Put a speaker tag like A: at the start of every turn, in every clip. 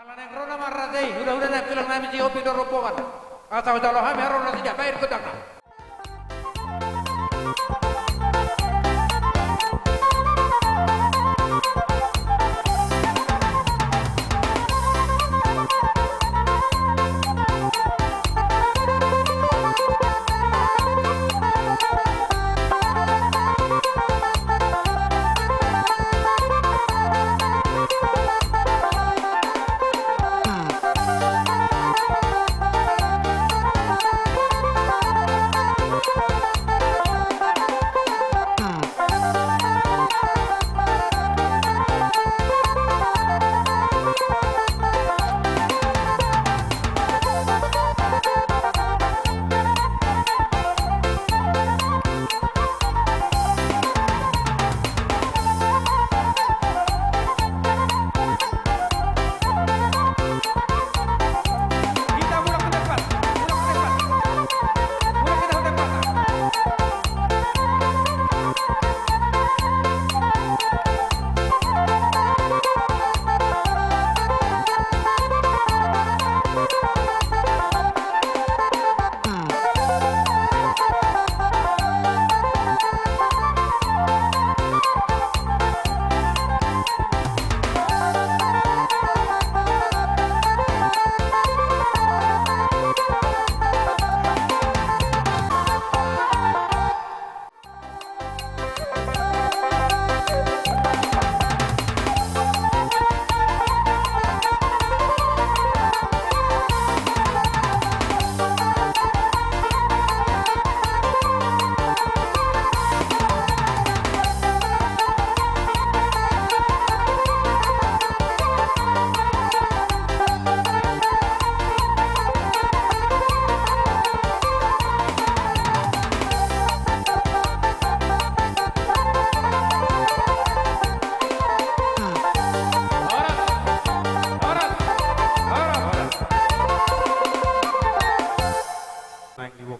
A: Alanek rona marradei, udah nak bilang nami jio pidor ropongan. Atau kalau kami harus tidak bayar kutang.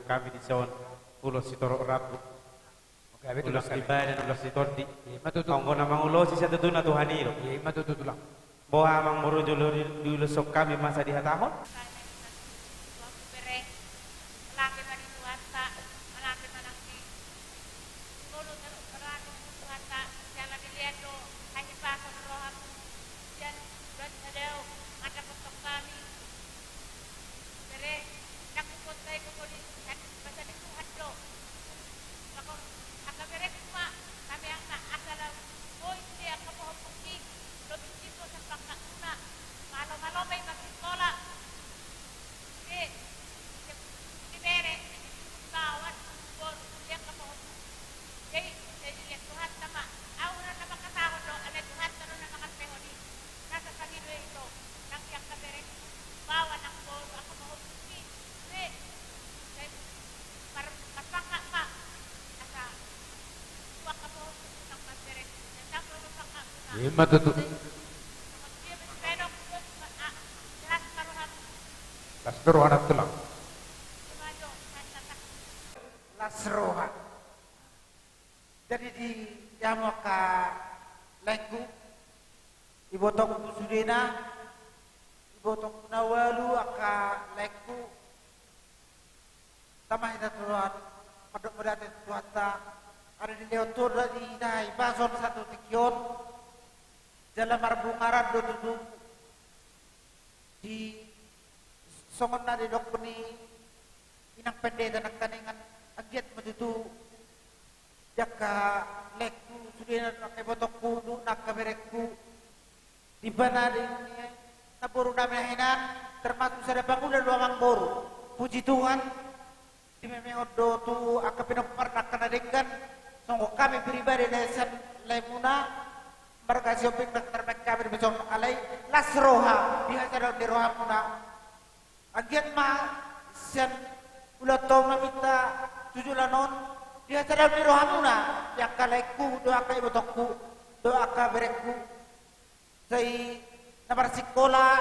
B: Kami di Jawa Pulau Sitoro Rabu. Ulos tiba dan ulos ditordi. Kau nama ulos si satu tuna Tuhan itu. Bahwa amang merujuk di ulos sok kami masa di hatahon.
A: Matutu. Lasroha tulang.
C: Lasroha. Jadi di jamu ka lengku, ibotong sudena, ibotong nawalu aka lengku, tamah ita tuan, padok berada tuata, ada di leotor di dai bason satu tikion. Dalam marbungaran do tutu di songon na di dok ni inang pendeta nagtaningan agyat matutu jaka lekku sudah nak botok kudu nak kaberekku di bana di naburu namahinan termasuk sada bangunan luamang boru puji Tuhan di memehod do tu akapinopar nak kanadenggan songko kami pribadi desan lemuna mereka siopik dokter kami beson alai lasroha biasa di roha puna agian ma sian ulah tau namita tujuh-lanon biasa di roha puna yang kalaiku doa kai botokku doa ka berekku sai nabar sekolah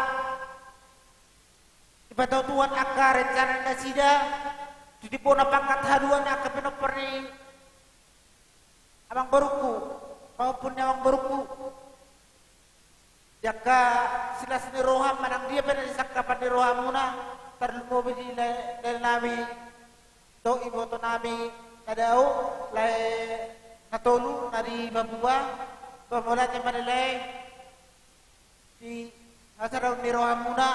C: tiba tahu tuan akar rencana nasida di pona pangkat haduan akar penoperni abang baruku maupun yang baruku Jaka silas ni roham manang dia pernah disakapan ni rohamuna terlupa biji dari nami to ibu to nami nadau lai natolu nari babua pemula teman lai di asal ni rohamuna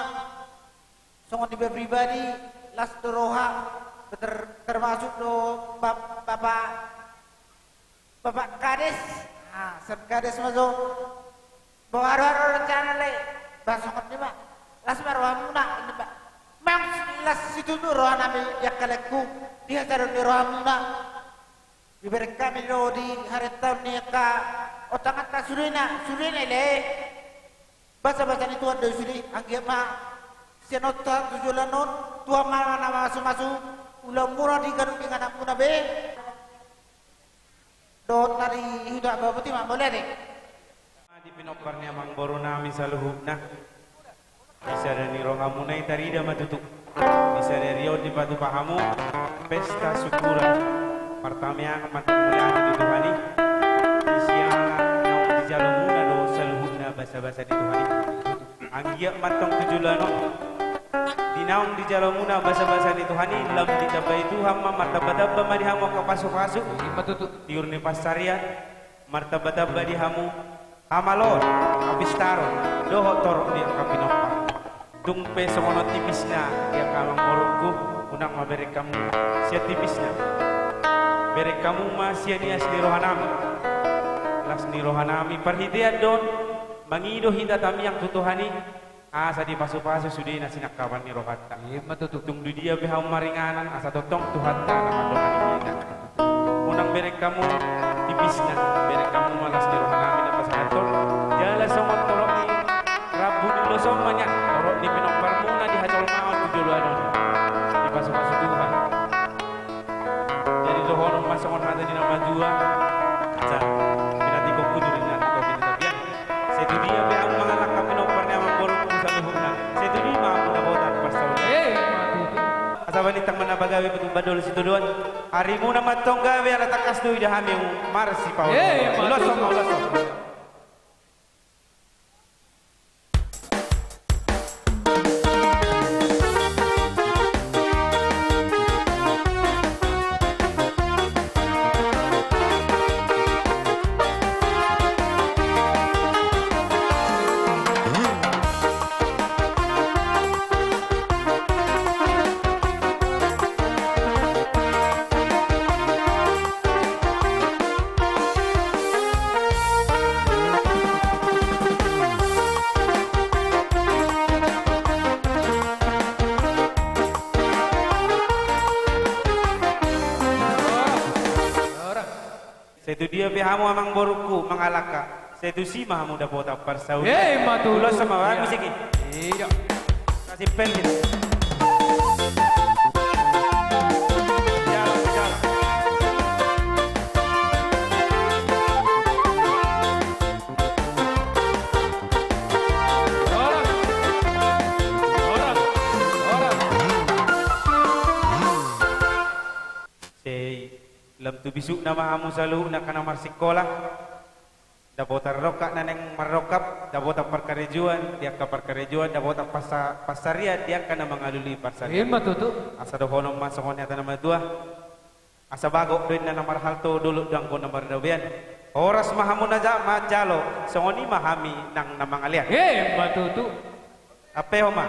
C: songon tiba pribadi las do roha termasuk do bapak kades kades masuk bawa arwah rencana le basokot ni pak las marwah muna ini pak memang las situ tu roh nami yang kaleku dia taruh ni roh muna diberi kami lo di hari tahun ni ka otak kata surina le bahasa ni tuan dari sini anggap mak senota tujuan non tuan mana masuk ulang murah di garuk dengan anak muna be dot tadi hidup bapak mak boleh deh
B: di pinokarnya mang boru nami saluhupna bisa dari rongamunai tarida matutuk bisa dari rio di batu pahamu pesta syukuran pertama yang amat kemuliaan di Tuhani di siang naung di jalumuna do saluhupna basa-basa di Tuhani anggiak matong tujulano di naung di jalumuna basa-basa di Tuhani lam ditabai Tuhan martabadabba madihamu kapasuk-pasuk tiur ni pasarian martabadabba dihamu amalor habis taruh doho torok dia kapinopang tumpe semono tipisna dia kalang borokku unak ma beri kamu sia tipisna beri kamu ma sia nias ni rohanami las ni rohanami perhitian don mangido hita tami yang tutuhani asa di pasu-pasu sudi nasinak kawan ni rohatta tung di dia behau maringanan asa totong tuhatta nama dohani hina unang beri kamu tipisna beri kamu malas ni rohanami Santor, jala somot torok ni Rabu ni losong banyak torok di pinok parmuna di hajol maut tujuan di pasuk-pasuk Tuhan. Jadi dohon masongon hati di nama dua, aja binati kau kudu dengan kau binati tabian. Setu dia beang mengalak pinok parnya mengborong urusan luhurna. Setu dia mampu nabotan pasal. Asaban itang manabagawi betul badol situ doan. Harimu nama tonggawe ala takas tu ida hamiu marsi pau. Losong. Setu dia behamu amang boruku mengalaka. Setu si mahamu dapat apar saudi. Ulos sama wang musik ini. Iya. Kasih pen gitu. Lam tu bisuk nama hamu salu nak kana marsikola dapat roka naneng marokap dapat perkarejuan dia ka perkarejuan dapat pasaria dia kana mengaluli pasaria asa dohono masongonnya tanama dua asa bagok duit na nomor halto dulu dangko nomor dawian oras mahamu naja majalo songoni mahami nang namang alian matutu apa homa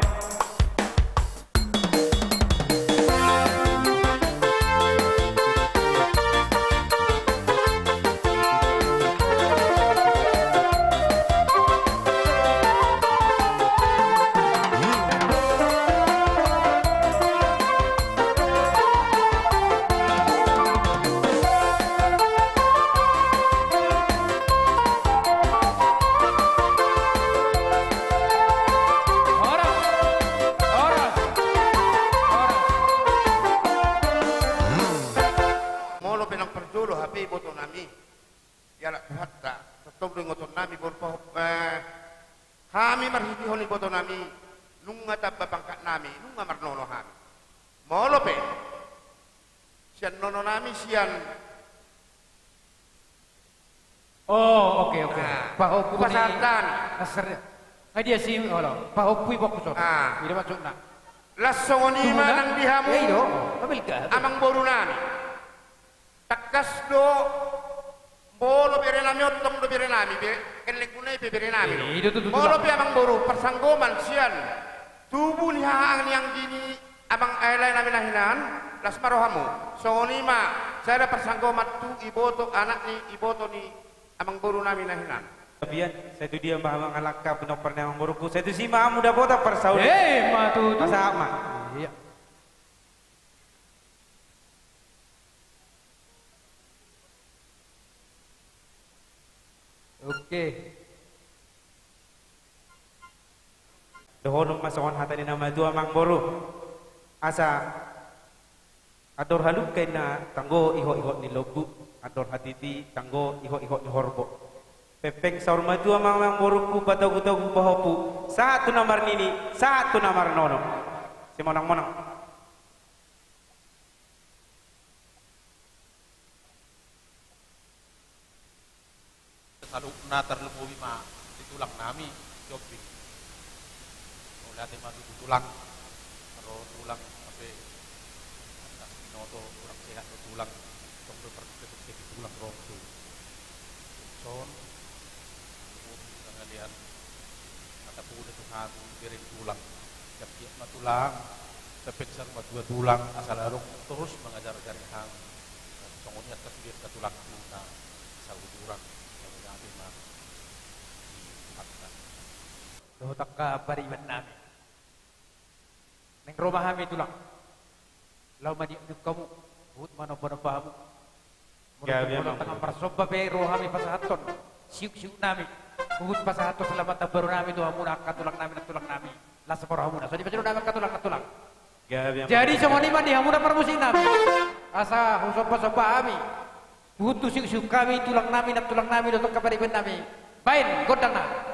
D: kami marhiti honi boto nami nunga tabba pangkat nami nunga marnono hami molo pe sian nono nami sian
A: oke
D: pasardan
A: Ay dia si olo, pahopui fokus.
D: Ah.
A: Ida masuk na.
D: Lasongonima nang dihamu
A: Eh do, ambil ka.
D: amang boru nami. Takas do bolo bere nami otong do bere nami be kelek kunai be bere nami.
A: Itu tuh.
D: Bolo pe amang boru persanggoman sian. Tubuh ni haang yang gini amang ailai nami nahinan las marohamu. Songonima saya persanggoman tu iboto anak ni iboto ni amang boru nami nahinan.
B: Bian, saya tu dia bahawa ngalaka penuh pernah memburuku. Saya tu si mak muda bota persaudi.
A: Ma tu.
B: Masa mak.
A: Iya. Oke.
B: Dohonong masukon hata ni nama tu amang boru. Asa ador haluk kena tanggo iho-iho ni lobu. Ador hatiti tanggo iho-iho ni horbo. Pepeng saur maju amang boruku patagu-tagu bahopu. Satu nomor nini, satu nomor nono. Si monang-monang.
E: Selalu na terlemowi ma di tulang nami jogging. Mulai ada madu di tulang, kalau tulang apa? Ada noto kurang sehat di tulang, tunggu pergi tulang rotu. Son, kalian kata punya Tuhan kirim tulang, setiap ma tulang, terpeksa ma dua tulang, asal arung terus mengajar dari hang. Songonya terpilih ke tulang tuna, asal kurang.
A: Do takka pariban namin. Neng rumah kami tulang. Lau madi kamu, buat mana pada pahamu. Mula tengah persoba pe roh kami pasahaton. Siuk-siuk nami. Buat pasahaton selamat baru nami tuh hamu nak tulang nami. Las por hamu. So di pacero nami katulang. Jadi semua ni mandi hamu permusin nami. Asa husoba-soba kami. Butuh siuk-siuk kami tulang nami do takka pariban nami. Bain godang na.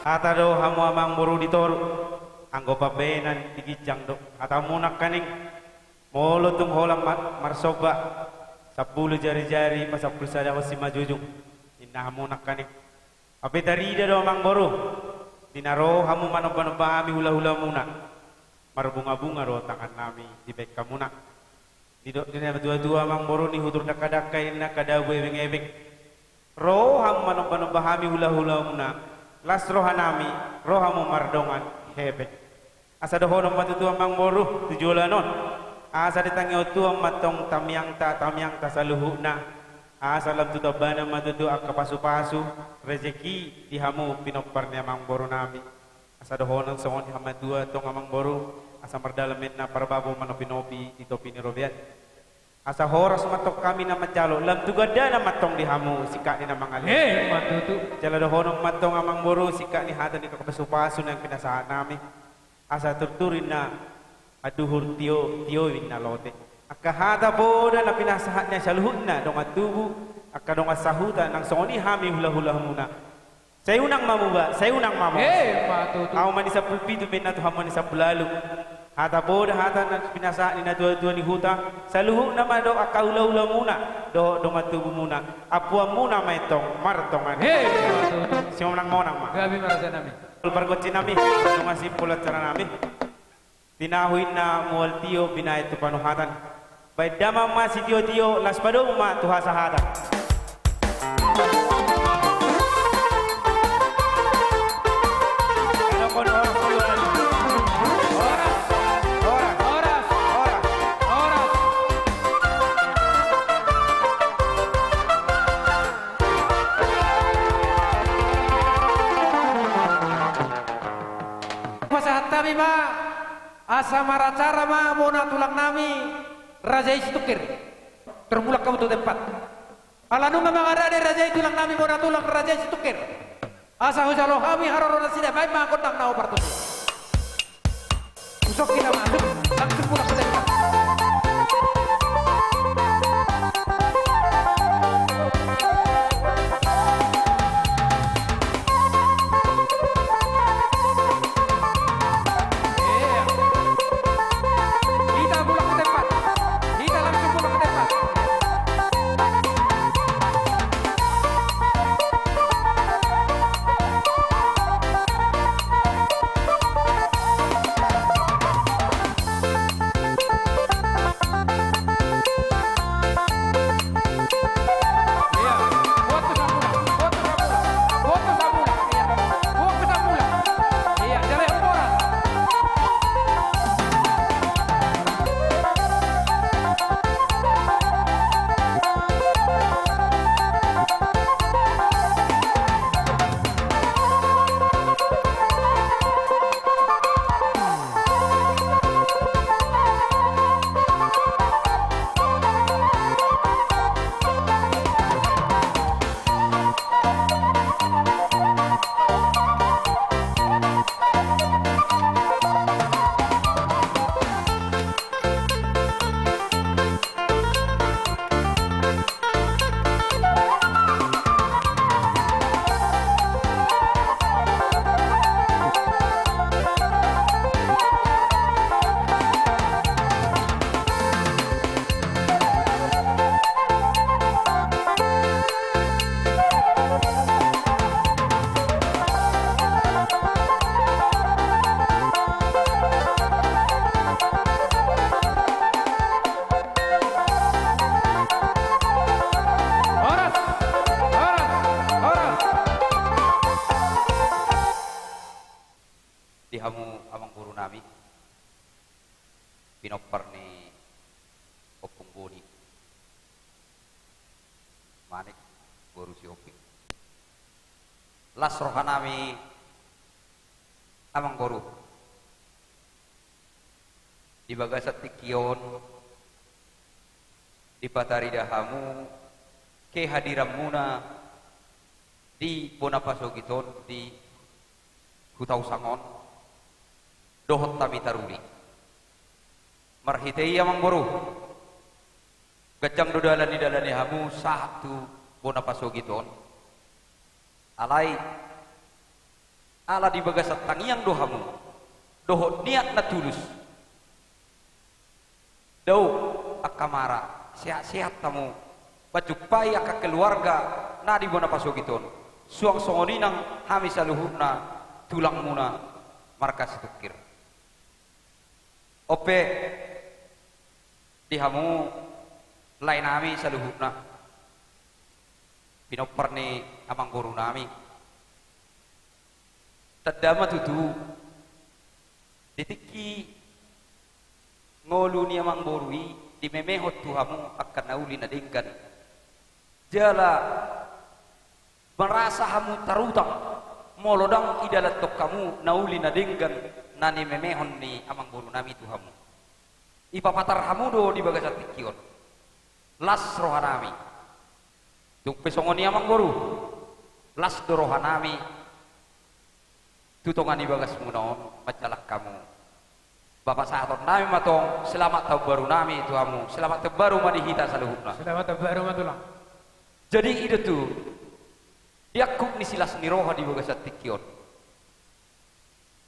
B: Atado hamu amang buru ditoru anggo pabenan digijang do atamunak kaning molo tung holam marsoba 10 jari-jari pasapul sada wasi majujung inna hamunak kaning ape darida do amang buru dinaro hamu manoba ami hula-hula muna marbunga-bunga do tangan nami di baik kamuna didok dina dua-dua amang buru ni hutur dakadakai na kadawe weng-eweng roh hamu manoba ami hula-hula muna las rohanami rohamu mardongan hebek asa dohono matutu amang boru tujulanon asa ditangyo tu matong tamyang ta saluhuna asa lam tutabana matutu akapasu-pasu rezeki dihamu pinoparnya amang boru nami asa dohono songon hamadua tong amang boru asa mardalamen na parbabu manopinopi itopini robiat asa horas matok kami na macalo lam tugada na matong dihamu sika ni na mga
A: matutu
B: jala dohonong matong amang boru sika ni hatan ni kakapasu-pasu ng pinasahan namin asa turturin na aduhur tiyo na lote akahata po na pinasahan niya sa luhut na dong atubu akadong asahutan ng soni hami hula-hula muna sayo nang mamuba
A: matutu
B: ako man isa pulpito pinato hamon isa bulalo hata po na hata na pinasahan ni na dua-dua ni huta sa luhut naman do akaula-ula muna dong atubu muna apua muna may tong martongan
A: matutu
B: siya nang monang ma
A: gabi marasa namin
B: Pargotsin nami, nung asipulat cara nami, pinahuin na mual tiyo, binayad to panuhatan. Baik dama ma si tiyo, las pado ma tuha sahatan.
A: Kami ma asa maracara ma mona tulak nami raja istukir termulak kamu tu tempat alanu nga mga rade raja tulak nami mona tulak raja istukir asa husalo kami harorona sida baik ma kontak na opartus usok kita masuk langsung pulak ke tempat
F: dihamu amang guru nami pinopar ni opung boni manik guru si oping las rohanami amang guru di bagasat tikion di patari dahamu ke hadiram muna di Bonapasogiton di Hutau Sangon dohot tami taruli marhitei amang boru gacang dodalan di dalani hamu satu Bonapasogiton alai ala di bagasat tangiang dohamu dohot niat na tulus dau akamara sehat-sehat tamu bajupai aka keluarga na di bona pasogiton suang songoninang hami saluhurna tulang muna markas tukir ope dihamu lain nami saluhurna pinopar ni amang guru nami tadama tutu ditiki ngolu ni amang borui di memehot tuhamu akan nauli na dengkan jala merasa hamu tarutang molodang idalat tok kamu nauli na dengkan nani memehon ni amang boru nami tuhamu ipapatar hamu do di bagasat tikion las rohanami tuk pesongoni amang boru las do rohanami tutongan di bagas munaon macalak kamu Bapak sahabat nami matong selamat tahun baru nami tuhamu selamat tahun baru madihita saluhukna
A: selamat tahun baru matulang
F: jadi itu tuh diakuk ni silas niroha di bagasat tikion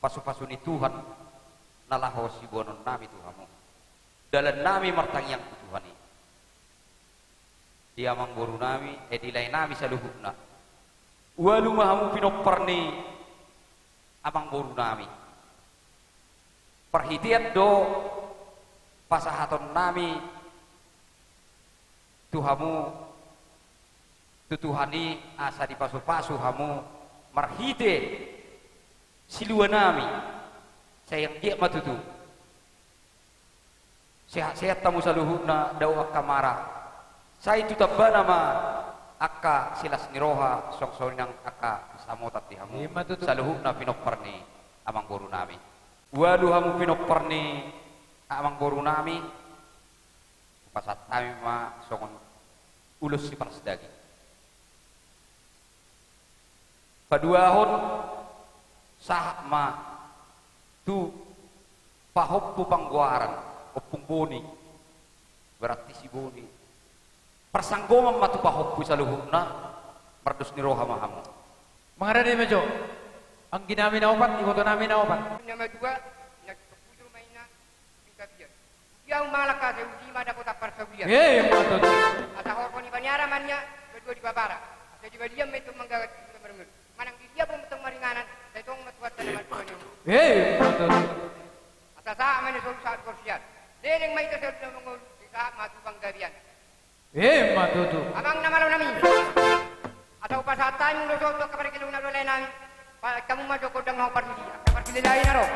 F: pasu-pasu ni Tuhan nalaho si bonon nami tuhamu dalam nami martang yang Tuhan ini dia mangboru nami edilai nami saluhukna walu mahamu pinoparni amang boru nami perhitian do pasahaton nami tuhamu tutuhani asa di pasu-pasu hamu marhite silua nami sayang dia matutu sehat-sehat tamu saluhuna dau akamara saya itu tabba nama akka silas niroha sok-sorinang akka samotat dihamu saluhuna pinoparni amang boru nami waduh hamu pinoparni amang boru nami pasat kami ma songon ulus si parsdagi paduahon sahma tu pahoppu pangguaran opung boni berarti si boni persanggoman matu pahoppu saluhuna mardus niroha mahamu
A: mengarani mejo ang ginami na opat ikoto namin na opat
G: nama dua nagpapudro mainna tingkabian yang malaka sa ujima da kota parsawian
A: matut
G: asa horko ni banyara manya kedua di babara asa di badiam itu manggagat merengel manang di dia pemutang maringanan sa itong matuwat na naman ko niyo
A: matut
G: asa sa amin so sa kursiyan dereng may kasal na mongol sa matubang garian
A: matut
G: abang namalo namin asa upasatan mo so to kapare kilung na dole namin kamu masuk kodang mau parmisi parmisi lain naro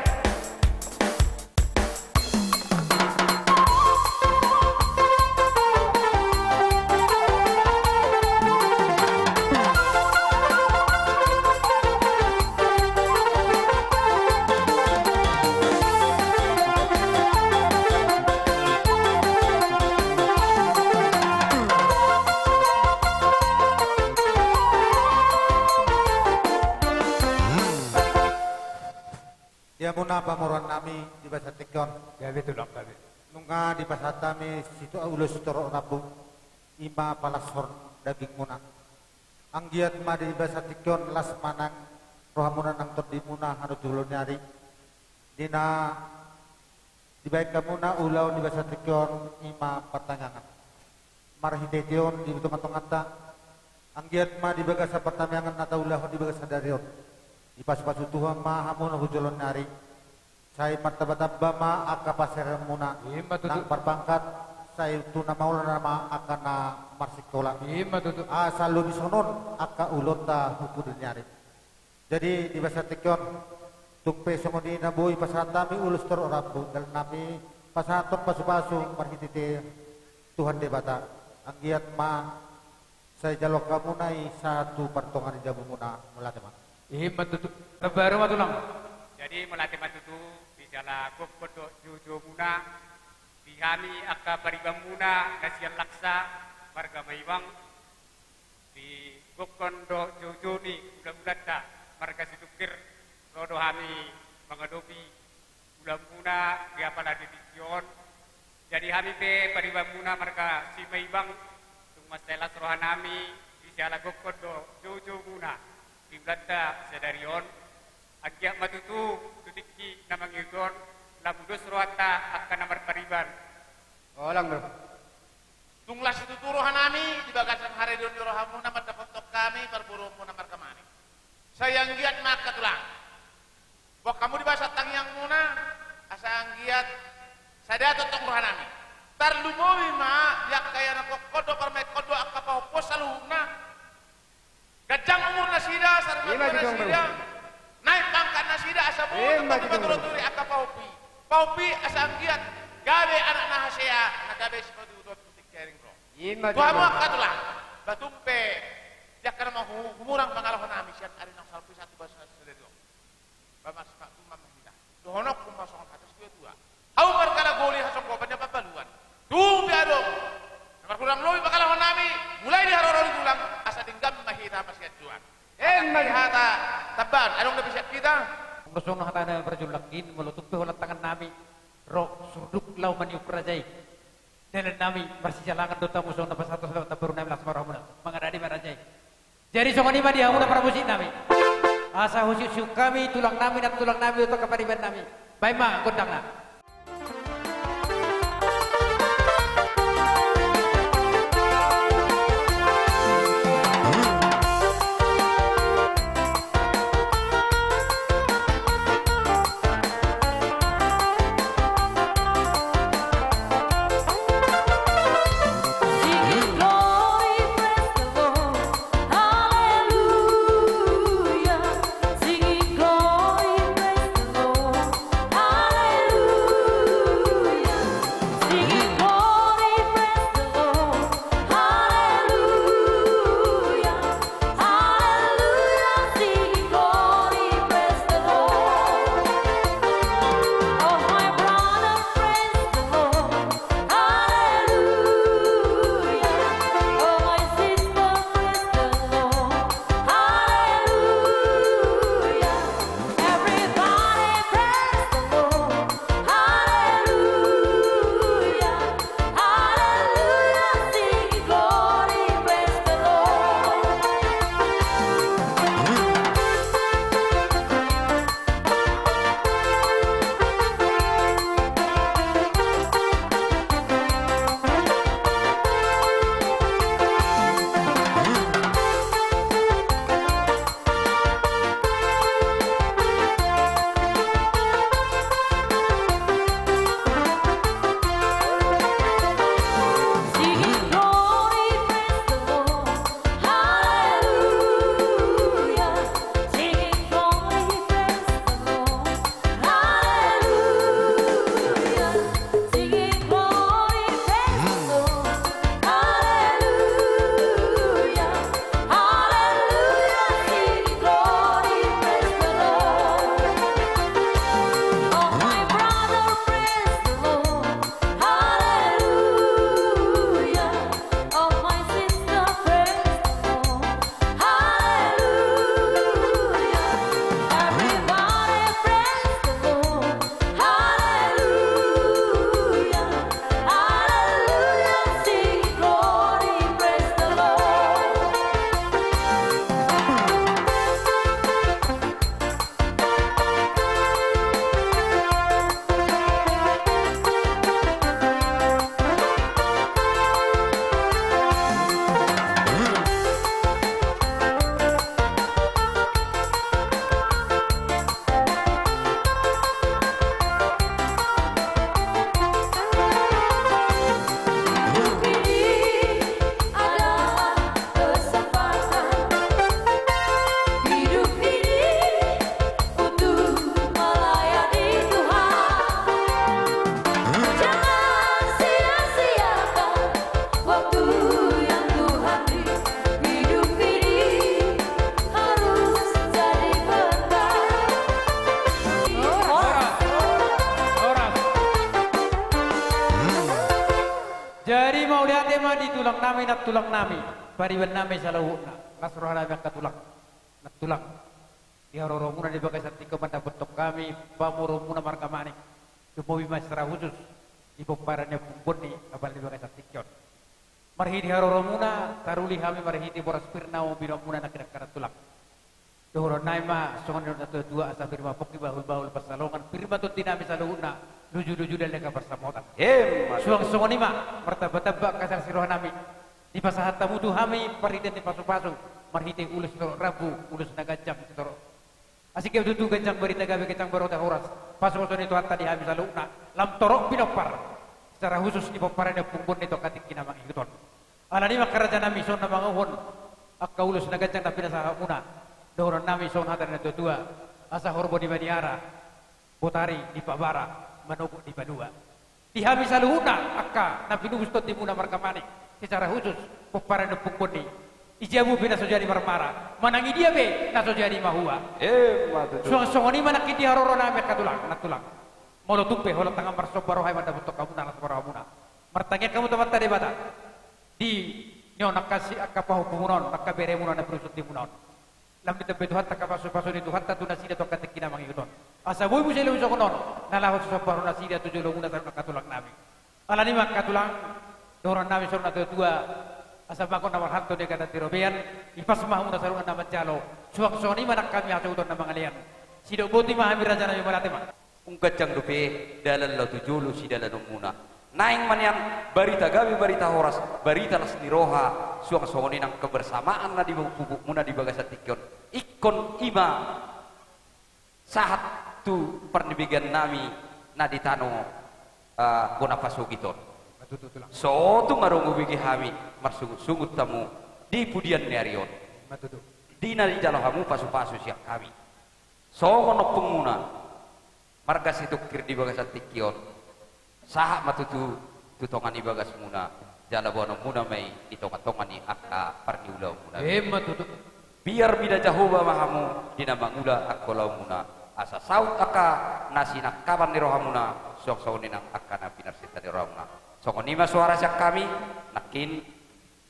C: Dia muna pamoran nami di bahasa Tikon.
A: ya betul dong kami
C: Nunga di bahasa kami situ ulus torok nabung ima palashor daging muna. Anggiat ma di bahasa Tikon las manang rohamuna nang di muna hanu dulun nyari. Dina di baik kamuna ulau di bahasa Tikon ima pertanyangan. Marhidetion di betul-betul anggiat ma di bagasa pertamyangan atau ulah di bagasa darion. Di pasu-pasu Tuhan ma hamun hujulon nari saya martabat-tabba ma akka pasir muna nang perpangkat saya tuna maula nama akka na marsikola asal lu bisonon akka ulota hukud nyari jadi di bahasa Tikon tumpe somoni na boy pasatami ulus tor orabu dal nabi pasaton pasu-pasu marhitite Tuhan debata anggiat ma saya jalok kamu nai satu pertongan jabu muna melate ma
A: matutu baru matulang
H: jadi melatih matutu bicara kokodo jojo muna dihami akka baribang muna nasian laksa warga maibang di kokondo jojo ni udah ta marga situkir rodo hami mengadopi udah muna dia pada division jadi hami pe baribang muna marga si maibang tung mastelas rohanami bicara kokodo jojo muna Timlanda sedarion Agya matutu tutiki namang yugon labudos roata akan namar pariban.
G: Olang bro.
D: Tunglas itu turuhan nami di bagasan hari don rohamu namar dapat tok kami perburumu namar kemani. Sayang giat maka tulang. Bok kamu di bahasa tangyang muna asa anggiat sada totong rohan nami. Tar lumowi ma yak kaya nak kodo permet kodo akapa pos saluna. Gajang umur nasida sarma nasida. Naik pangkat nasida asa bunuh betul-betul akapa paupi. Paupi asa anggiat gawe anak nahasea nagabe sepatu dot putik kering bro. Tuh mo katulah batumpe yak kana mau humurang pangalahon nami siat ari nang salpi satu bahasa sededo. Bamas pak tumam mahida. Dohonok kumasong atas dua. Au perkara goli hasong ko banya papaluan. Tuh biado. Nomor kurang lobi pangalahon nami mulai di harorori tulang asa dinggam mahita pasiat juan. Mahita taban anong lebih siat kita?
A: Gusto na hata na berjulakin melutup ulat tangan nami. Roh suduk lau maniup rajai. Dalam nami masih jalankan dota musuh na pasatu sa tabaru nami lasmar hamuna. Mengadadi marajai. Jadi songan ima dia hamuna pramusit nami. Asa husyuk kami tulang nami dan tulang nami untuk kepariban nami. Baik ma kondang na. Jadi mau lihat tema di tulang nami nak tulang nami, pariban nami salahuna, kasroh nami angkat tulang, nak tulang. Di haroromuna di bagai sati kepada bentuk kami, pamuromuna marka manik, kemobi masyarakat khusus, di pemparannya pumboni, abal di bagai sati kion. Marhi di haroromuna, taruli kami marhi di boras pirnau binomuna nak kira tulang. Dohoro naima songon satu dua asa firma pokki bahul pasalongan firma tu tinami saluhuna luju dan leka bersamotan. Suang songon ima martaba-taba kasar siroh nami di pasahat tamu tu hami pariden di pasu-pasu marhite ulus toro rabu ulus nagajam toro. Asik eu tutu gancang berita gawe kecang barota horas. Pasu-pasu itu hatta di hami saluhuna lam torok pinopar. Secara khusus di paparane pungpun itu katik kinamang ikuton. Alani makaraja nami son namang uhon akka ulus nagajang tapi nasa muna. Doron nami son hatar na tua asa horbo di Baniara Botari di Pabara Manogo di Padua di hami saluhuna akka na pinugustot di muna markamani secara khusus pupara na pungkoni ijabu pina so jadi marmara manangi dia be na so jadi mahua suang-suang mana kiti haroro nami natulang molo tumpe hola tangan marsobaro hay manda butok kamu na nasbaro hamuna martanya kamu tempat tadi bata di nyo nakasi akka pahukumunon akka beremunon na prusut di munon lam di tempat Tuhan tak pasu-pasu di Tuhan tak tunasi dia tokat kina mangiuton. Asa boy musai lu sokonon. Nalah so baru nasi dia tujuh lu muna saruna katulang nami. Ala ni mak katulang doron nami saruna tua. Asa makon nawar hantu dia kata tirobean. Ipas mah muna saruna nama jalo. Suang soni mana kami asa uton nama ngalian. Sido boti mah amir raja nabi malate mah.
F: Ungkacang dupe dalan lo tujuh lu si dalan muna. Naing manian barita gawi barita horas barita lasni roha suang songoni nang kebersamaan na di bubuk muna di bagasat tikon ikon ima sahat tu pernibigan nami na di tano kona paso giton so tu marungu bigi hami marsungut tamu di pudian nerion di na di jalo hamu pasu-pasu siap kami so kono penguna marga situ kir di bagasat tikon sahak matutu tutongan ibagas muna jala bono muna mai itongan-tongan ni akka parniulau muna
A: matutu
F: biar bida jahoba mahamu dina mangula akkolau muna asa saut akka nasina kaban ni rohamuna sok sauni nang akka na pinarsita ni rohamuna sokon nima suara sak kami nakin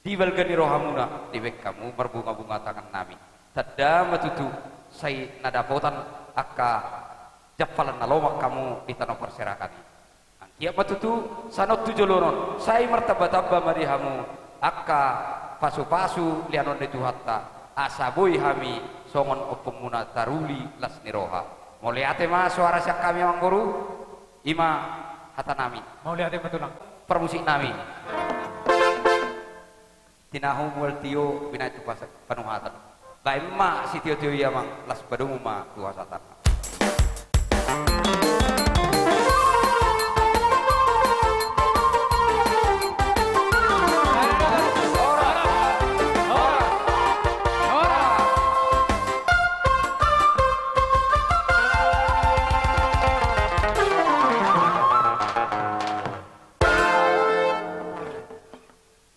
F: dibalga ni rohamuna diwek kamu berbunga-bunga tangan nami tada matutu sai nadapotan akka japalan nalomak kamu di tanah perserakani. Ya matutu sanot tujolonon sai martaba-taba marihamu akka pasu-pasu lianon de tuhatta asaboi hami songon opemuna taruli lasniroha moliate ma suara sak kami mangguru ima hatanami
A: moliate betulang
F: permusik nami tinahu multio binatu panuhatan bae ma sitio-tio yamang las badungu ma tuasatan.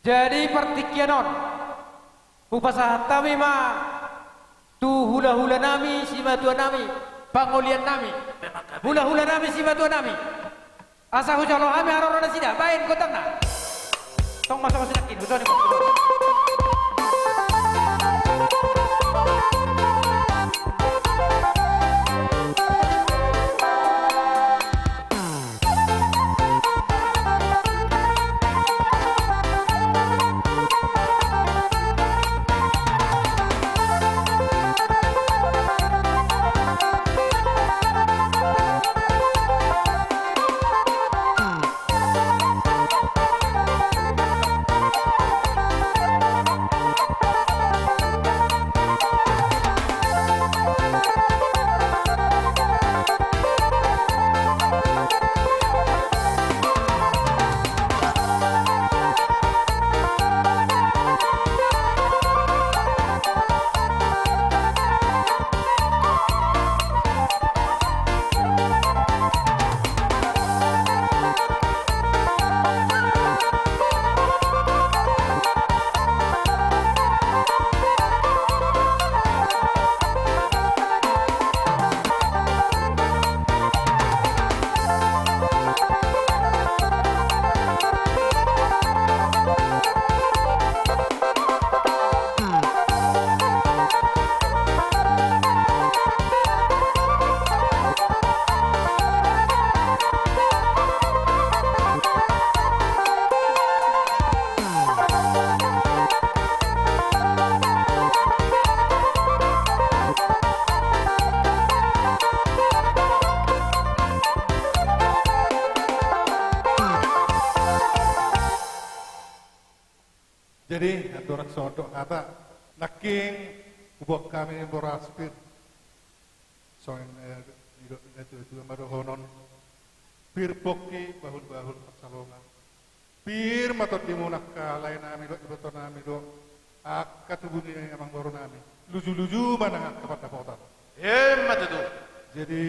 A: Jadi pertikianon upasah tami ma tu hula-hula nami si matua nami pangolian nami hula-hula nami si matua nami asa hujalo kami harorona sida bain kotangna tong masuk sinakin hujani
I: Jadi aturan sodok kata naking ubok kami boraspir. Soalnya itu marohonon pir poki bahul persalongan. Pir matot dimunak ka lain nami do iboto nami do akatubuni emang baru nami. Luju-luju mana kepada potan.
D: Hemat itu.
I: Jadi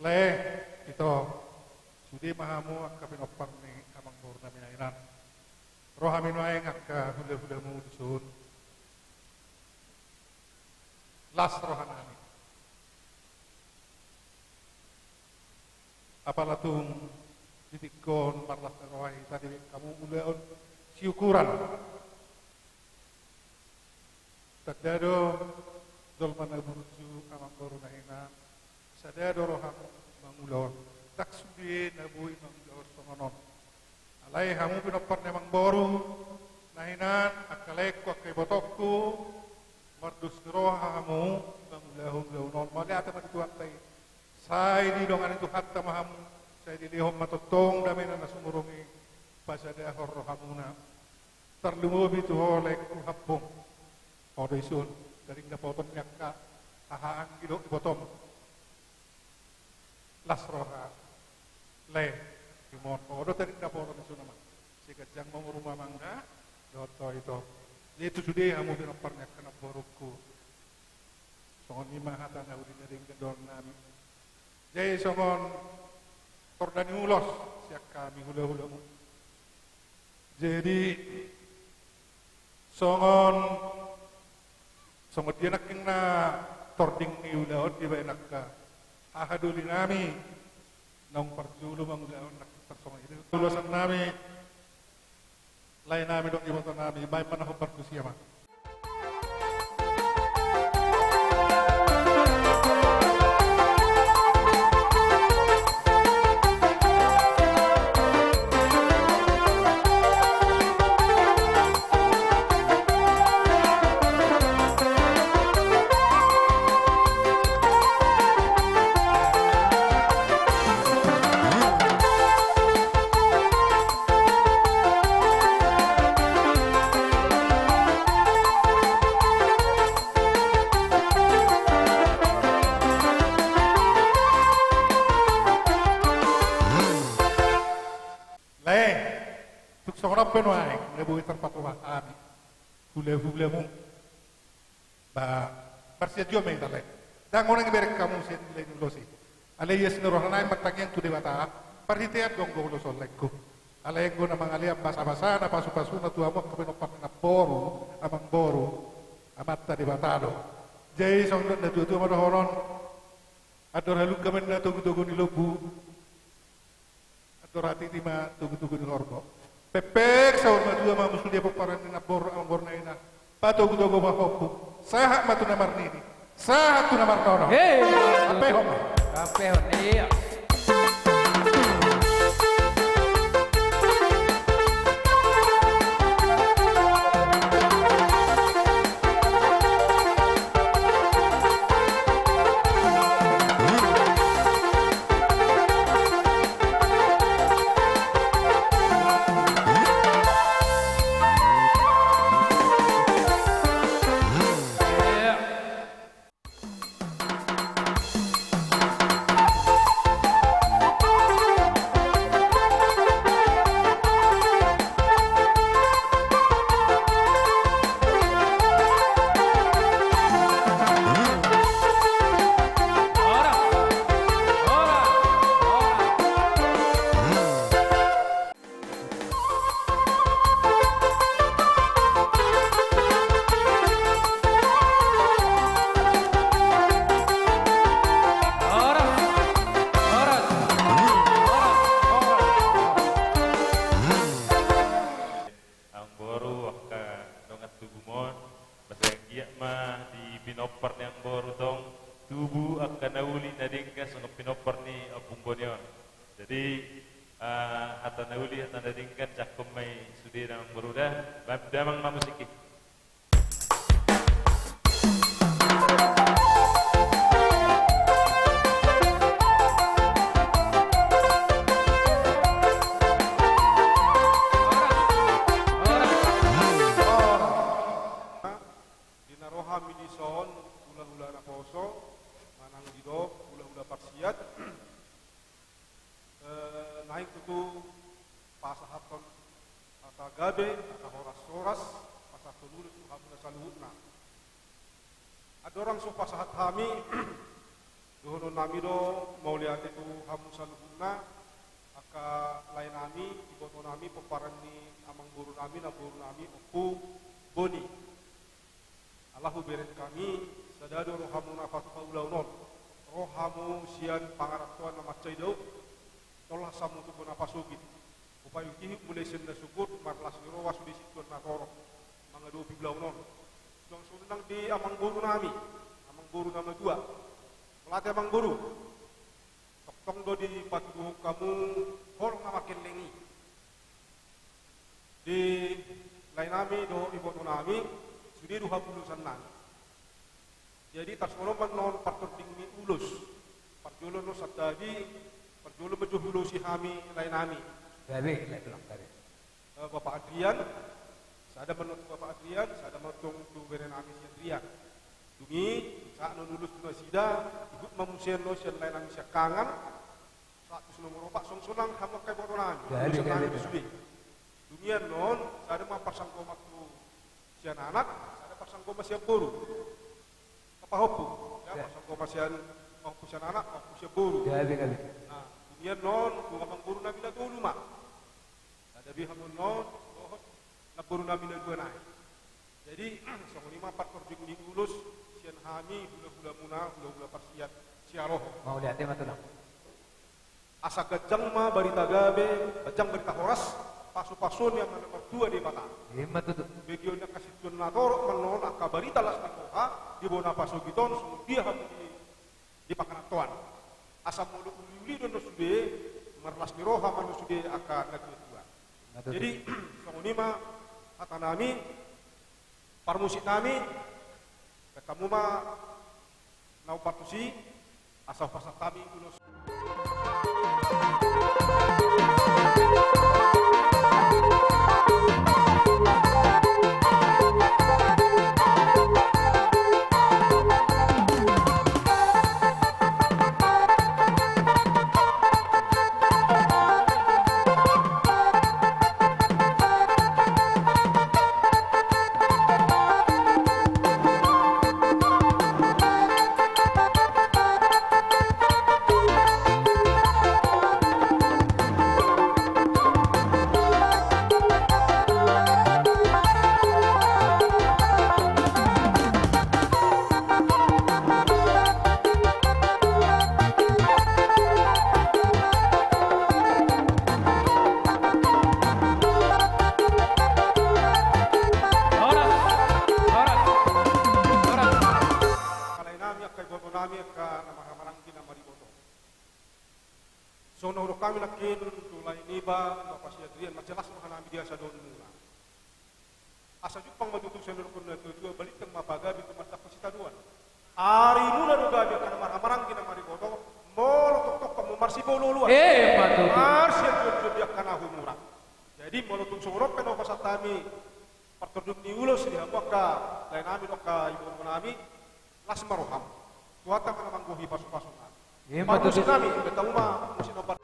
I: le itu sudi mahamu akapinopar ni amang baru nami nainan. Rohamin wae ngakka hula-hula mu dusun. Las rohanami. Apalah tung titikon marlas rohai tadi kamu ulaon siukuran. Tadado dolmana burju amang baru nahina. Sadado rohamu mangulon. Tak sudi nabui mangulon songonon. Alay hamu pinopar nemang boru nahinan akalek ko kay botokku mardus roha hamu mangulahum launon magata matituan tay say di dongan itu hatta mahamu say di lihom matotong dami na nasumurungi pasada horrohamuna terlumubi tu holek hapong odo isun dari dapoton yakka ahaan gidok ibotom las roha le Timon, odo tadi dapoton isun nama sikat jang mau rumah mangga doto itu itu sudah kamu binaparnya kena borokku songon lima hata na udi dari gendon nami jadi songon tordani ulos siak kami hula-hulamu jadi songon dia nak kena tording ni ulaot di bayi nakka ahaduli nami nong parjulu mangulaon nak tersongon itu tulusan nami lain nami dok ibu nami baik mana perkusi ama. Penuai, lebu terpatuah kami, hule mu, ba persiajuan mental le. Dan orang berek kamu sih nilai nulosi. Ale yes nurohanai matangyang tu dewata, perhitian dong golo solekku. Ale yang guna mengalia basa-basa na pasu-pasu na tuamu kepenopak na boru, amang boru, amat tadi batado. Jadi songdon na tu marohonon, ador haluk kamen na tugu-tugu ni lobu, ador hati tima tugu-tugu ni horbo. Pepek sahur madua ma musul dia peparan na bor ang bor na ina pato gudogo bahoku sahat matu namar nini sahat tu namar nono
A: Hey,
I: apehon
A: iya.
B: Jadi hata nauli hata nadingkan cak kumai sudi nang berudah damang mamusiki.
I: Tagabe, aka horas-horas, pasah tululus, hamuna saluhutna. Ada orang so pasahat kami, dohono nami do mau lihat itu hamun saluhutna, aka lain nami, iboto nami, peparan ni amang guru nami, na guru nami, opu, boni. Allahu beret kami, sadado rohamuna fatuha ulaunon, rohamu sian pangaratuan nama caidau, tolak samu tu guna pasugit. Upaya kini mulai senda syukur marlas niro wasu di situ na torok mangadu biblaunon. Dong sunang di amang guru nami nama dua. Melatih amang guru. Tong do di patuh kamu horong makin lengi. Di lain nami do ibu nami sudi 20 sanan. Jadi tasmoloman non partur tinggi ulus. Parjulo no sabdagi, parjulo bejuhulu si kami lain nami.
A: Gawe, gawe.
I: Bapak Adrian, saya ada menurut Bapak Adrian, saya ada menurut tu beren nami si Adrian. Dungi, saat nulus tu nasida, ikut mamusian lo si lain nami si kangen. Saat tu nomor opak song-sonang kamu kai bodoh nami.
A: Gawe.
I: Dunia non, saya ada mapasang komak tu si anak, saya ada pasang komak si guru. Apa hopu? Ya, pasang komak si anak, hopu si guru.
A: Gawe.
I: Nah, dunia non, bukan guru nabi dah dulu mak. Ada bihamun non, na guru nabi dah dua naik. Jadi, sama lima part korjing di ulus, sian hami, hula-hula muna, hula-hula parsiat, siaroh.
A: Mau lihat tema tu nak.
I: Asa gajang ma barita gabe, gajang barita horas, pasu-pasun yang nomor 2 di mata.
A: Hemat tu.
I: Bagian nak kasih tuan nator menon aka barita las nikoha di bona pasu giton semua dia habis di pakanatuan. Asa mulu uli don sude merlas niroha manu sude aka natua. Jadi songonima kata nami parmusik nami kamu ma nau partusi asal pasal kami ulus. Kami lakin tulai niba Bapak si Adrian majelas mengenami dia sadon mula. Asa jupang matutuk senur kun tujuh balik teng mabaga bitu mata pesita duan. Ari mula doga dia kana marang kina mari boto mol tok kamu marsi bolo luar.
A: Matutuk.
I: Marsi jujur dia kana humura. Jadi molotung sorot peno pasatami pertuduk ni ulos di hambaka lain ami doka ibu menami las maroham. Tuata kana manggohi pasu-pasukan. Matutuk kami betau ma musin obat.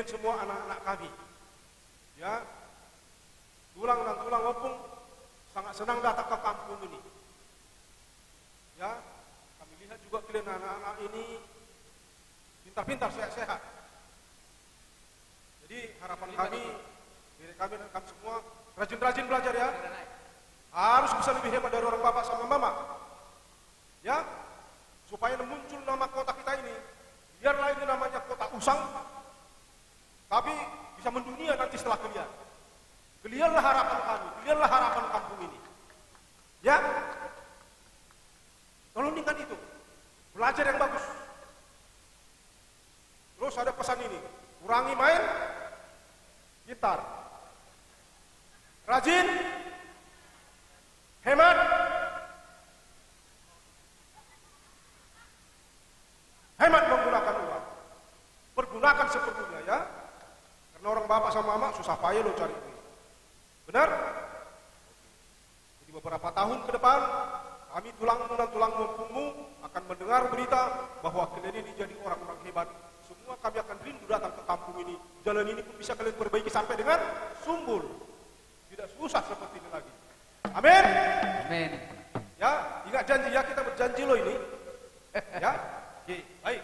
I: Semua anak-anak kami, ya, tulang dan tulang opung sangat senang datang ke kampung ini, ya. Kami lihat juga kalian anak-anak ini pintar-pintar, sehat-sehat. Jadi harapan kami, diri kami dan kami semua rajin-rajin belajar ya, harus bisa lebih hebat dari orang bapak sama mama, ya, supaya muncul nama kota kita ini, biarlah ini namanya kota usang. Tapi bisa mendunia nanti setelah kalian. Kalianlah harapan kami, kalianlah harapan kampung ini. Ya, tolong ingat itu, belajar yang bagus. Terus ada pesan ini, kurangi main gitar, rajin, hemat, hemat menggunakan uang, pergunakan seperlunya ya. Karena orang
J: bapak sama mama susah payah lo cari duit. Benar? Jadi beberapa tahun ke depan kami tulangmu dan tulang mumpungmu akan mendengar berita bahwa kalian ini jadi orang-orang hebat. Semua kami akan rindu datang ke kampung ini. Jalan ini pun bisa kalian perbaiki sampai dengan Sumbul. Tidak susah seperti ini lagi. Amin.
A: Amin.
J: Ya, ingat janji ya, kita berjanji loh ini. Ya, oke, baik.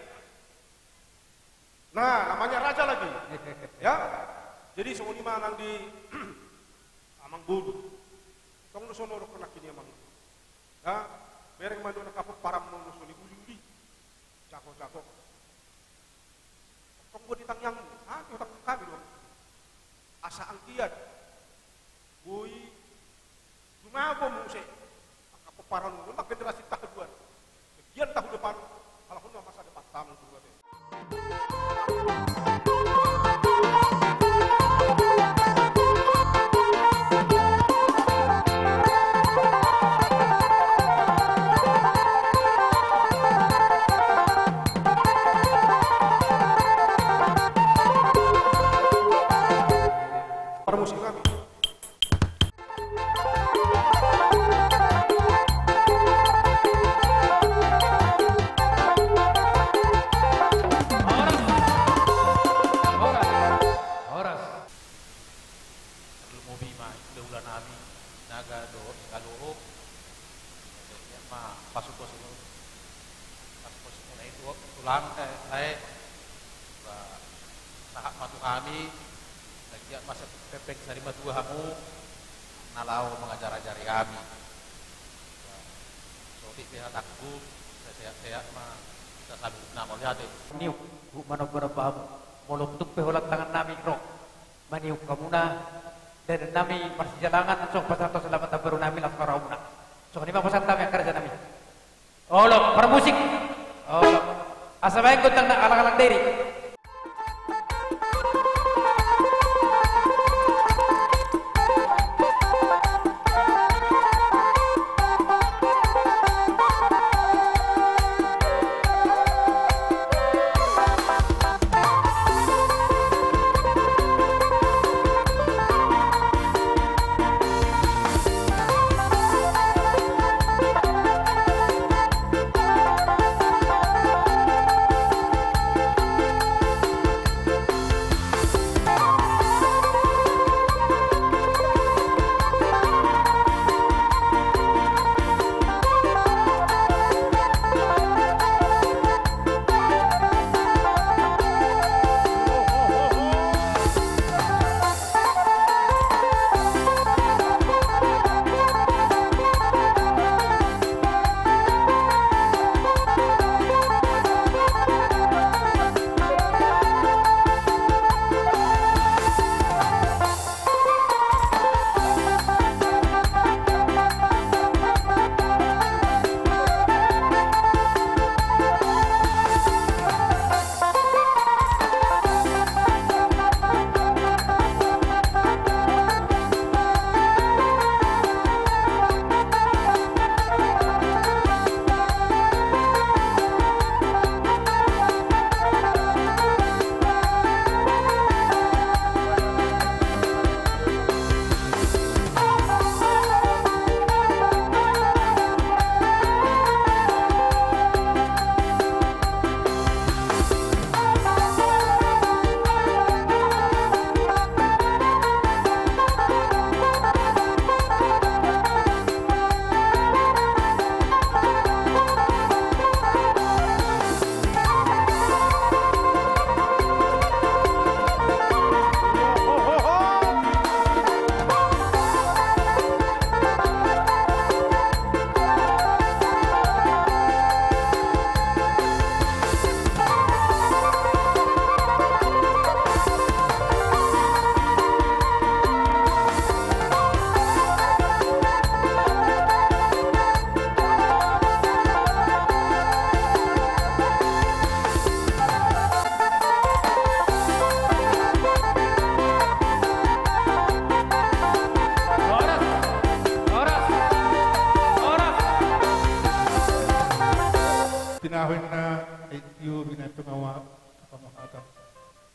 J: Nah, namanya raja lagi. Ya, jadi sewuni manang di amang budu. Tong nusono kena kini amang. Ya, bereng mandu nak kapok param nusoni uli-uli. Cako-cako. Tong buat ditang yang, utang kami dong. Asa angkiat. Bui, jumago muse. Kapok param nusoni, mak generasi tahuan. Sekian tahun depan, alhamdulillah masa depan tamu juga. Permusik kami.
E: Tahap matu kami lagi masa pepek dari matu kamu nalau mengajar-ajari kami. Soalnya pihak aku saya mah kita selalu nama lihat
A: niuk bu mana berapa molok tuh peholat tangan nami rok maniuk kamu na dan nami persijalangan sok pasal atau selamat baru nami langsung rauna sok ini mah pesan kami kerja nami olok permusik olok asa baik kau tentang alang-alang diri.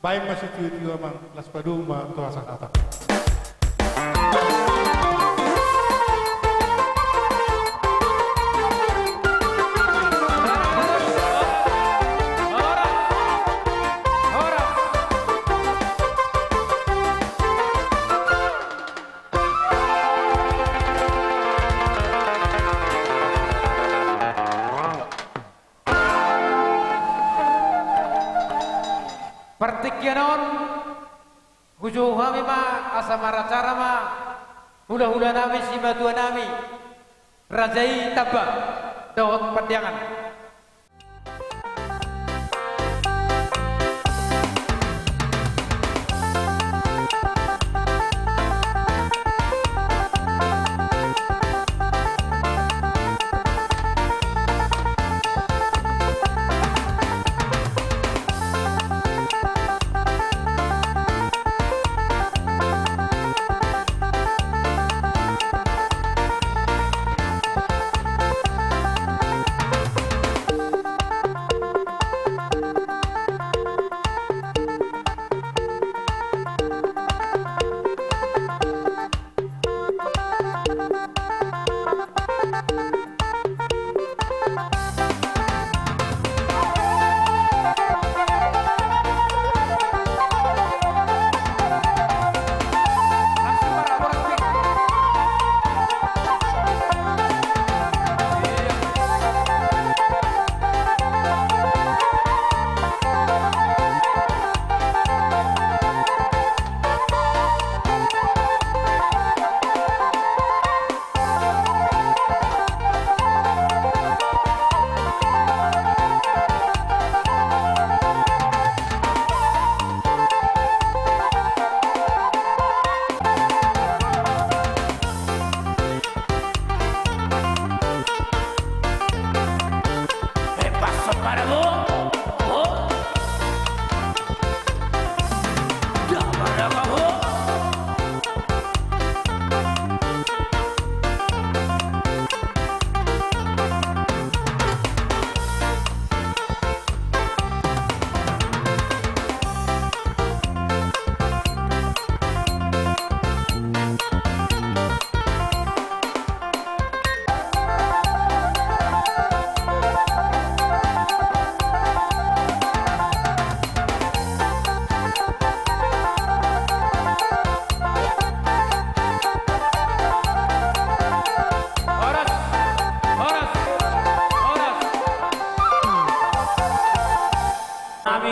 I: Baik masih tiu-tiu amang las paduma toa sakata.
A: Pertikyanon hujuh kami ma asamara cara ma hula-hula nami si batua nami rajai tabak dawat padiangan.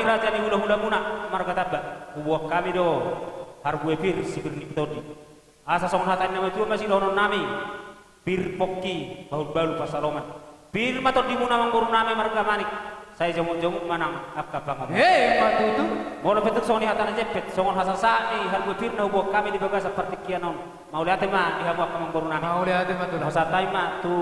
B: Raja ni hula-hula muna marga tabba buah kami do harbu pir sibir niktori asa song hatan nama tu masih donon nami pir pokki baul pasaloman pir matot di muna mangguru nami marga manik saya jomuk manang akka bangam
A: matu tu
B: mau petuk song ni hatan jepet song hasan sa'i harbu pir na buah kami di bagas seperti kianon mau lihat ma di hamu akka mangguru nami
A: mau lihat ma tu
B: masa taima tu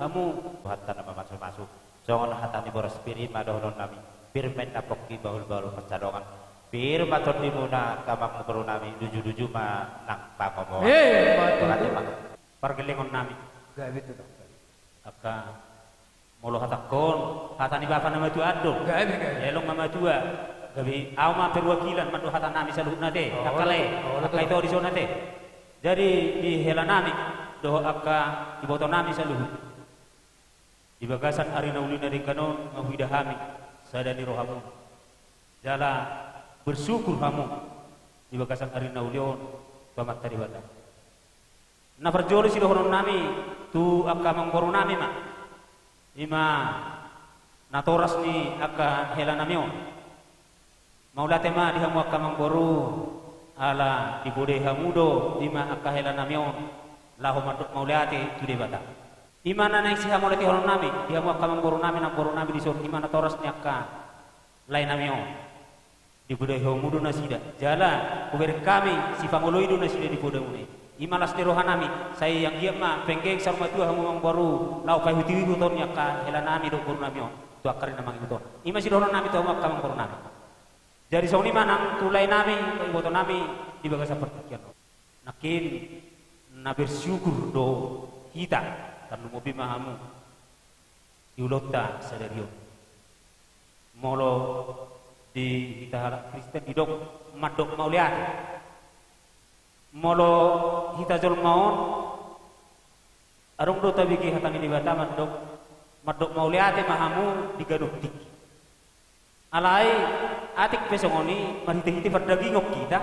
B: kamu hatan nama masuk song hatan di boros pirit ma donon nami bir main napokki baul-baul percadongan bir matur di muna kamang nguburu nami duju-duju ma nang pakomo
A: matur
B: pergelingon nami
A: gawe tu
B: aka mulu hatakon hatani bapa nama tu adul
A: gawe
B: elong nama tua gawe awma perwakilan mandu hatan nami saluh nate akale aka itu di zona te jadi di hela nami doh aka di boto nami saluh di bagasan arina uli dari kanon ngawidah hami sadani rohamu jala bersyukur kamu di bagasan arina ulion pamat tadi bata na perjoli si dohonon nami tu akka mangboru nami ma ima na toras ni akka hela namion maulate ma di hamu akka mangboru ala di bode hamudo ima akka hela namion lahu maulate tu de bata imana naik si hamolati horon nami dia mau kamang boru nami di sur imana toras ni akka lain nami on di budaya homudo nasida jala kuber kami si pangoloido nasida di budaya une imalas ni rohan nami saya yang dia ma penggeng sarma tua hamu mang boru lau pai hutiwi buton akka hela nami do boru nami on tu akarin namang buton ima si rohan nami tu hamu kamang boru nami jadi soni manang tu lain nami buton nami di bagas seperti kian nakin na bersyukur do kita karena mobi mahamu diulota sadario molo di hita Kristen didok madok mauliat molo hita jol maon arong do tabiki hatang ini bata madok mauliat mahamu digaduh dik alai atik pesongoni marhiti-hiti perdagingok kita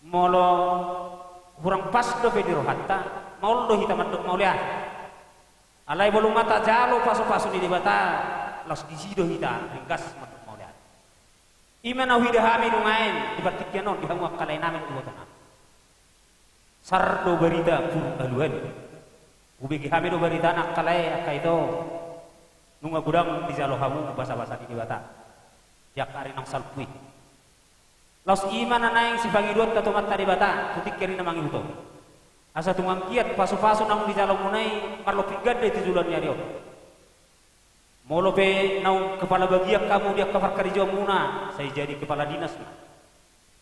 B: molo kurang pas do pediro hatta mau do hita madok mauliat alai belum mata jalo pasu-pasu di bata las gisido hita ringkas madok mauliat imana wida hami numain dibatiknya non dihamu akalai namin ubotana sardo berita pur aluan ubegi hami do berita nak kalai akaito nunga gudang di jalo hamu basa-basa di bata jak ari nang salpui los imana naing si bangidot tato mata di bata tutik kiri namang itu asa tungang kiat pasu-pasu nang di jalo munai marlo pigad de tujulan nya dio molo pe nau kepala bagian kamu dia kafar karijo muna saya jadi kepala dinas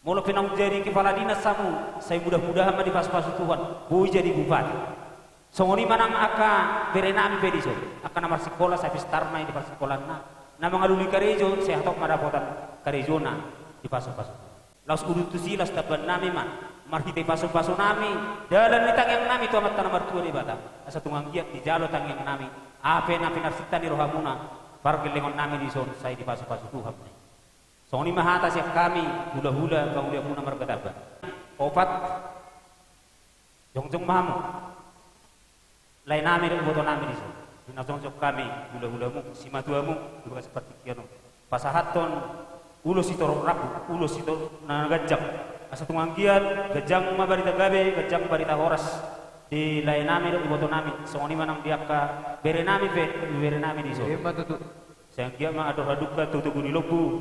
B: molo pe nau jadi kepala dinas samu saya mudah-mudahan di pas-pas Tuhan boy jadi bupati songoni manang aka berenami pediso aka namar sekolah saya pistarma di pas sekolah na mangaluli karijo saya hatok madapotan karijo na di pas-pas laus udutusi las taban nami marhite pasu-pasu nami dalan nitang yang nami tu amat tanamar tua di bata asa tungang giat di jalo tang yang nami ape na pinarsita ni rohamuna pargelengon nami di son saya di pasu-pasu Tuhan soni mahata siap kami hula-hula pangulia muna margadaba opat jongjong mamu lain nami dan boto nami di son dina jongjong kami hula-hulamu simatuamu juga seperti kiano pasahaton ulo sitor raku ulo sitor na gajang asa tunganggian gajang mabarita gabe gajang barita horas di lain nami dan iboto nami songoni manang diaka bere nami di so sayang dia ma ador hadukka tutugu di lobu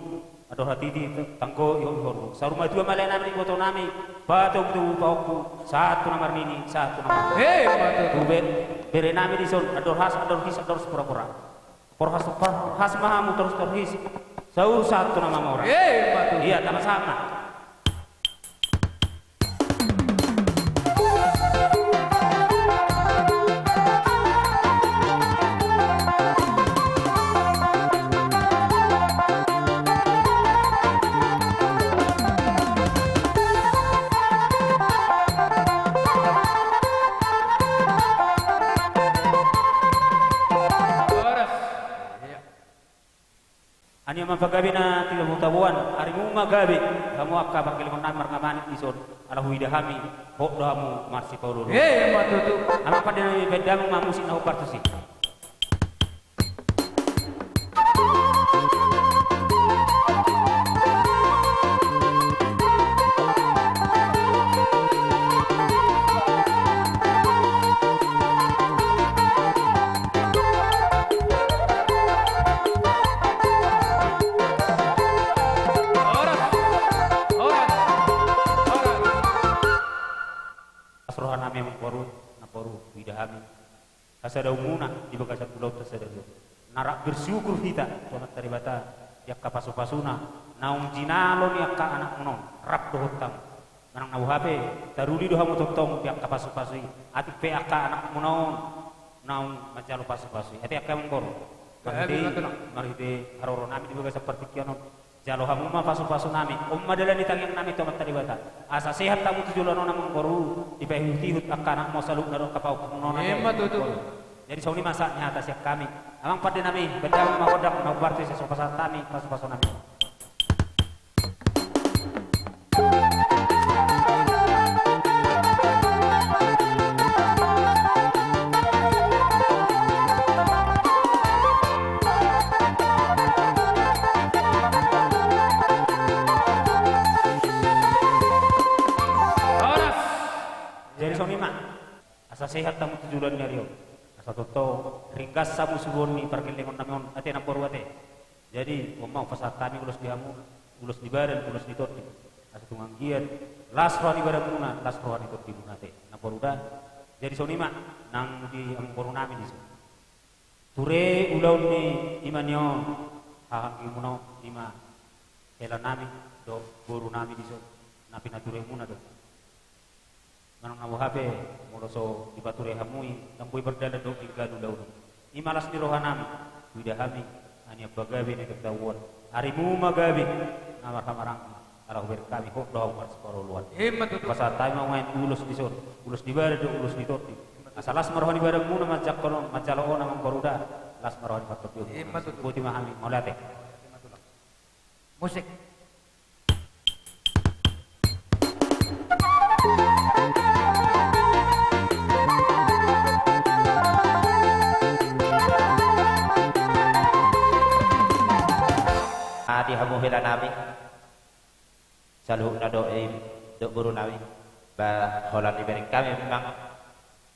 B: ador hatiti tangko yo hormo saruma dua malai nami iboto nami bato tu pauku satu nomor nini satu nomor bere nami di so ador his ador pura-pura porhas mahamu terus sau satu nama orang iya sama-sama ani mapagabi na tiga mutabuan ari mu magabi kamu akka bakil namar ngamani ison ala huida hami hok damu marsi paululu matutu ama pada bedamu mamusi na upartusi asada umuna di bagasan pulau tersebut narak bersyukur kita somat taribata yak kapasu-pasuna naung jinalon yak ka anak menon rap dohotang manang nabu hape taruli doha mototong yak kapasu-pasui atik pe aka anak menon naung macalo pasu-pasui ati aka mengkor marhite haroro nami di bagasan pertikianon jalo hamu ma pasu-pasu nami umma dalan ditang yang nami somat taribata asa sehat tamu tujulono namang koru di pehutihut aka anak mo saluk naro kapau nona jadi sauni masaknya atas yang kami amang pada nami bedang makodang mabarti sesopasan tami pasu-pasu nami jadi sauni mah asa sehat tamu tujuan nyariyo satu ringkas samu suboni perkelengon namion ate nampor wate jadi mau pasar tani ulus diamu ulus di badan ulus di torti asa tungang giat las rohani badan muna las rohani torti munate nampor udah jadi sonima nang di ampor nami di sini ture ulau ni imanyo ahang imuno ima hela nami do boru nami di sini napi nature muna do manang nabu hape moloso ibature hamui tambui berdalan do igadu daun imalas di rohanami widahami Hanya bagabi ni ketahuan. Harimu magabi nama kamarang. Arah berkami kok doang sekolah luar. Pasal tayo main ulus di sor, ulus di bare do ulus di toti. Asalas marohani bare muna majak kono macalo namang koruda. Las marohani patut yo. Buti mahami molate.
A: Musik.
B: Adi hamu hela nabi salu na do buru nabi ba holan diberi kami memang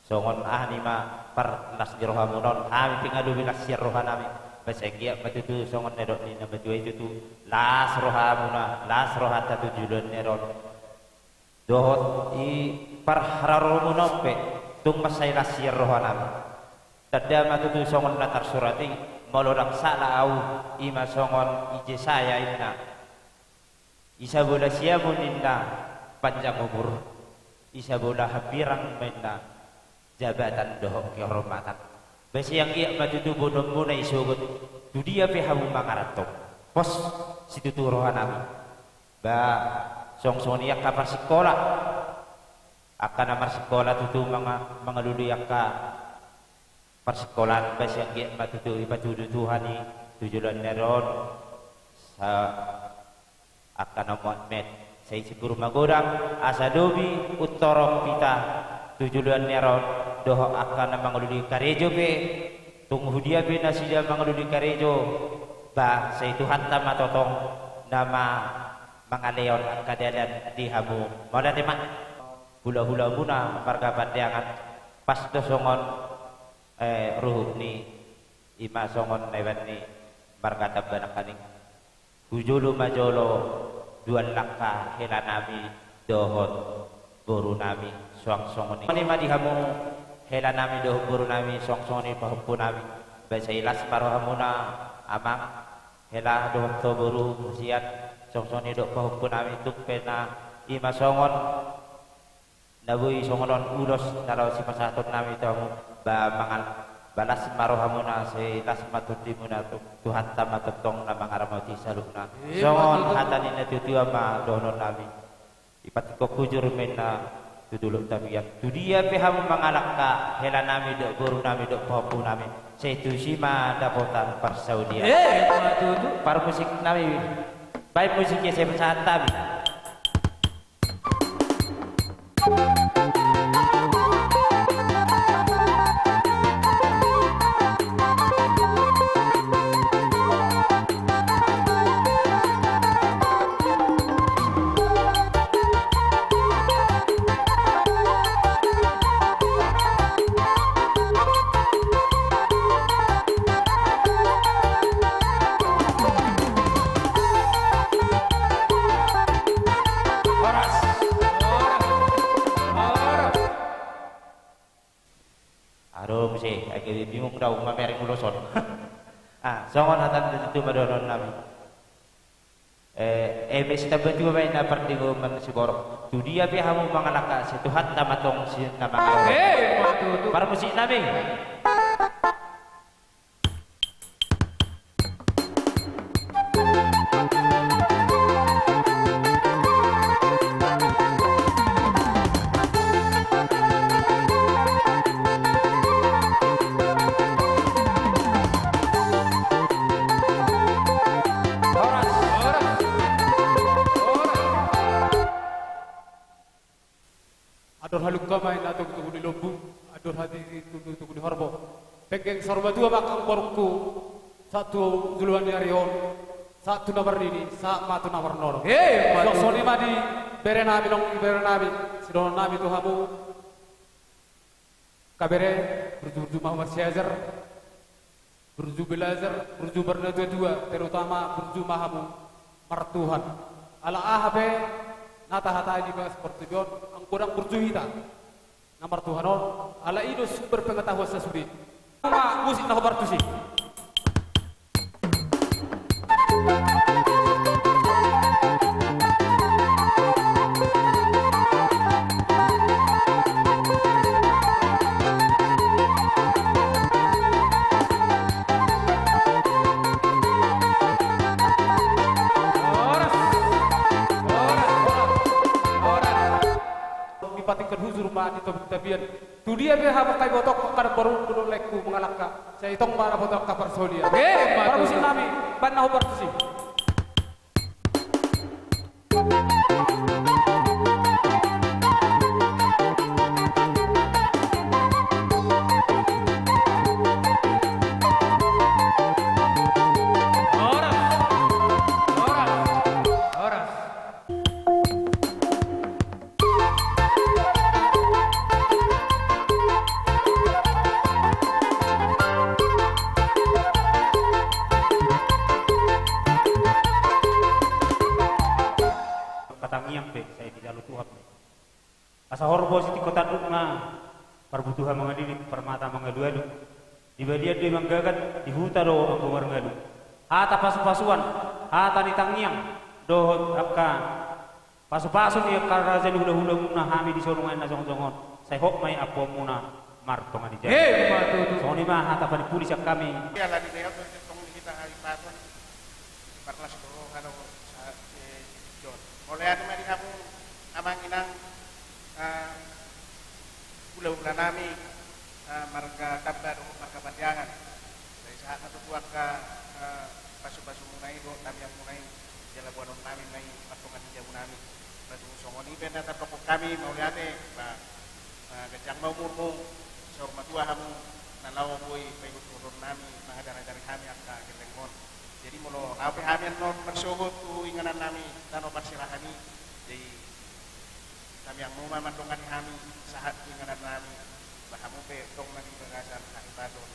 B: songon ahni ma par las di rohamu non kami pingadu bilas sir rohanami basegia batutu songon nedok ni na batu itu tu las rohamuna las rohata tujuan neron dohot i par hararumu nope tung masai las sir rohanami tada matutu songon latar surati malorang sala au ima songon ije saya inna isa bola siamun inna panjang umur isa bola habirang menna jabatan dohok kehormatan besi yang ia matutu bodong muna isugut dudia pihamu mangaratok pos situ turohan ami ba song ia kapar sekolah akan amar sekolah tutu mga lulu yakka persekolahan bas yang dia matutu ibatudu Tuhani tujuan neron sa akan amuat met saya siguro magodang asadobi utorong pita tujuan neron doho akan mangaluli karejo be tunggu dia be nasida mangaluli karejo ba saya Tuhan tama totong nama mangaleon kadadan di hamu moda teman hula-hula muna marga pandangan pas dosongon ruhuk ni ima songon newan ni barkata banakaning hujulu majolo duan langkah hela nami dohot buru nami suang songon ni madi hamu hela nami dohot buru nami suang songon ni pahupun nami bahasa ilas marohamuna amang hela dohot to buru siat suang songon ni dohot pahupun nami tuk pena ima songon nabui songonon ulos kalau si pasatun nami tamu ba mangal balas marohamuna se las matudimuna Tuhan tamatutong na mangaramati salukna songon hatanin na tutua ma donon nami ipat ko kujur mena tuduluk tabiyan tudia pehamu mangalakka hela nami dok guru nami dok popu nami setu sima dapotan par Saudia par musik nami baik musiknya saya pesatan bingung daw mamering uloson songon hatan itu madonon nami mesita batu main na pertingo man siguro dudia pihamu mangalaka si Tuhan tamatong si namang para musik nami
A: ador haluk kamay na tugtug ni lobu ador hati tugtug ni harbo pegeng sarba dua bakang porku satu duluan ni arion satu nomor ini satu nomor nor soni madi berenabi nong berenabi sidon nabi tuhamu kabere berjuju Muhammad Syazar berjuju belajar berjuju bernadua dua terutama berjuju mahamu martuhan ala ahabe nata-hata ini seperti bion kurang berjuhita nomor Tuhanon ala itu sumber pengetahuan sesudi musik nak bertusi surma di tabian. Tu dia be haba kai botok kar baru dulu lekku mengalaka. Saya itong mana botok ka persolia. Permusin nami banna ho permusin.
B: Asa horbo siti kota dukna perbutuhan mengadili permata mengalu-alu di badia dia manggagat di huta do aku ngalu hata pasu-pasuan hata ni tangiang do akka pasu-pasu ni karaja hula-hula muna hami di sorungan na songon-songon saya hok mai apo muna martonga di jalan soni mah hata pani pulis yang kami
D: ya lagi dia tu tong kita hari paton parlas ko kano sa John oleh anu mari kamu amang inang ulah-ulah nami marga tabda do marga panjangan dari saat satu buat ke pasu-pasu munai do kami yang munai jala buat nami mai patungan jamu nami batu songoni benda tatokok kami mau liate gajang mau murmu sor matua hamu nalaw boy pegut turun nami mangadara-dari kami akka kelengon jadi mulo ape kami non bersuhut tu inganan nami tano parsirahani jadi kami yang mau mandongan kami saat inganan kami bahamu pe tong nagi bagasan kaibadon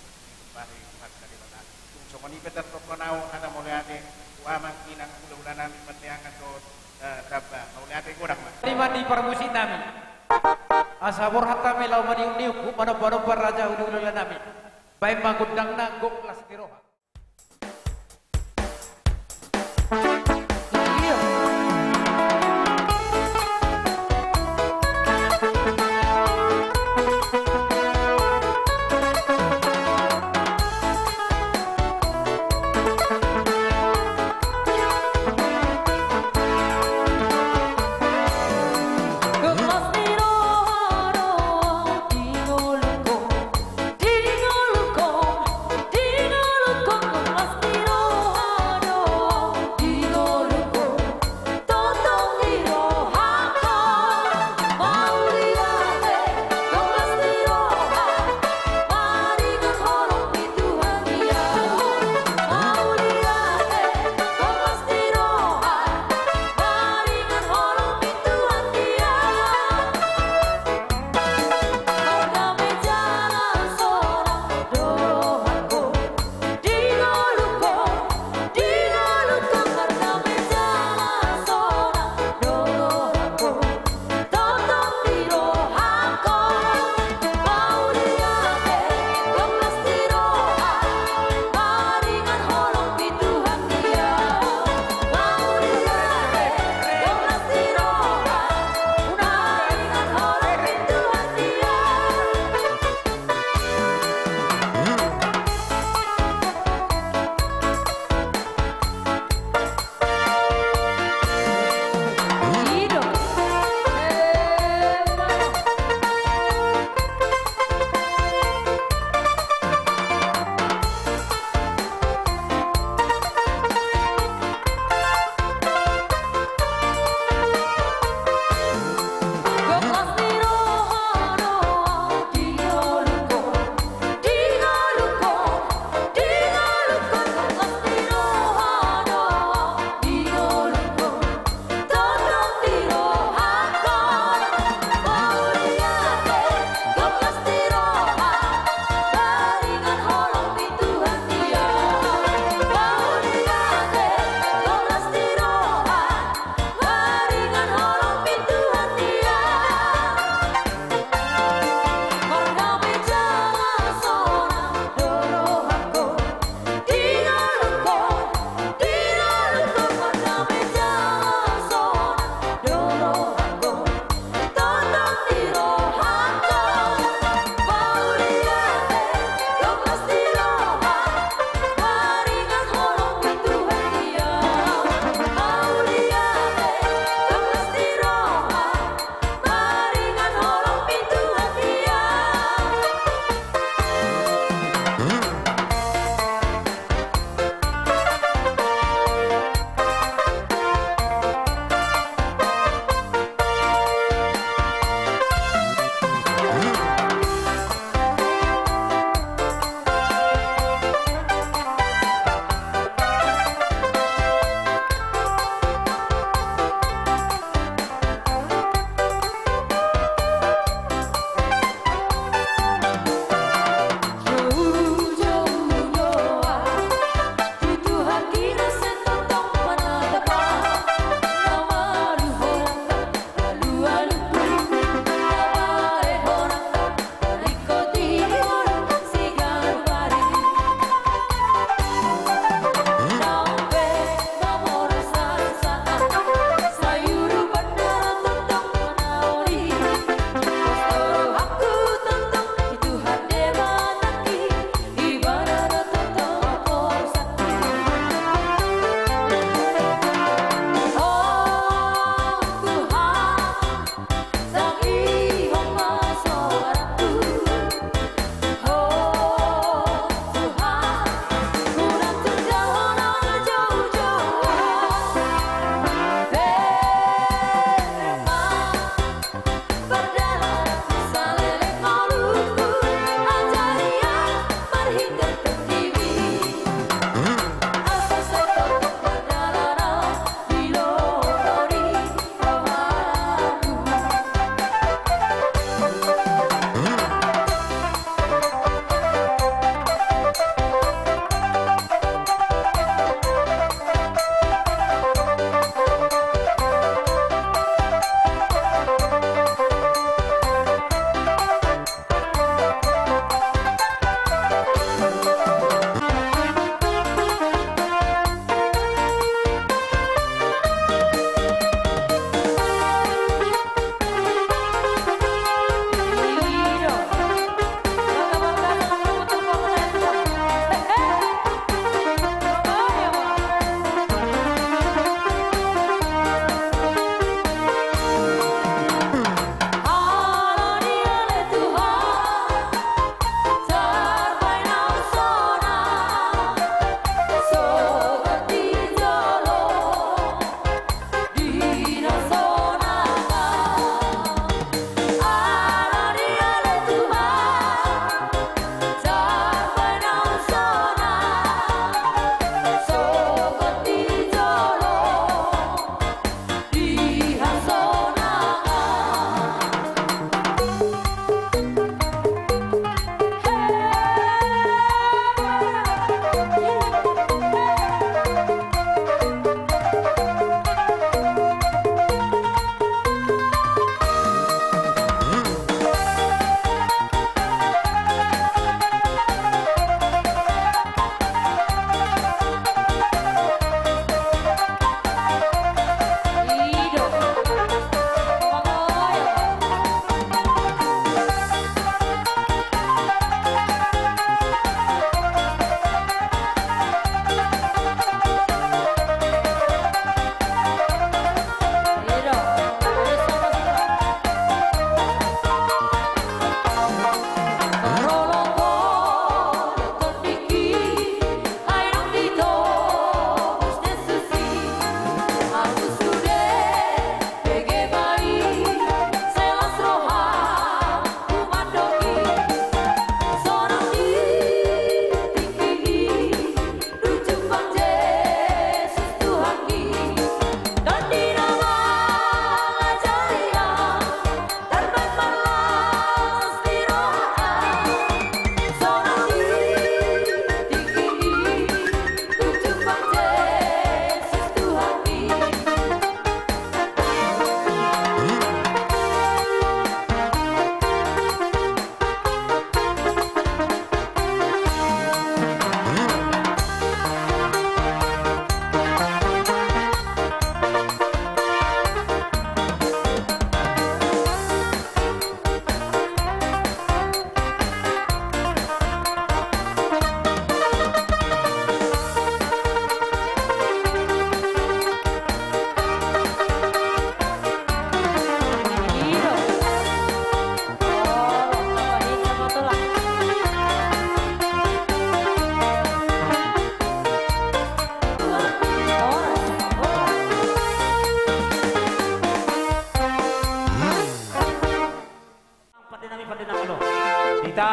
D: bari mat kali bata tung songoni betar prokonau ada moleade wa makinang ulah-ulah nami pandeangan do tabba moleade gorang mah
A: lima di permusin nami asabur hatta melau mani niu mana-mana raja ulah-ulah nami baik magundang na gok kelas diroha
K: Dingol ko,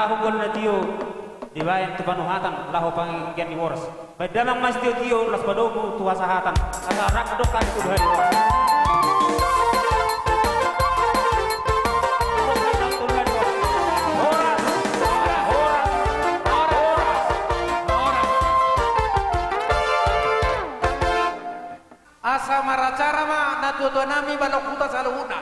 B: hugol na tiyo di bayan tu panuhatan laho panginggan ni woros badamang mas tiyo las badogo tuwa sahatan asa rakdo kan kuduhan ni woros
A: asa maracara ma natuto nami balok puta saluhuna.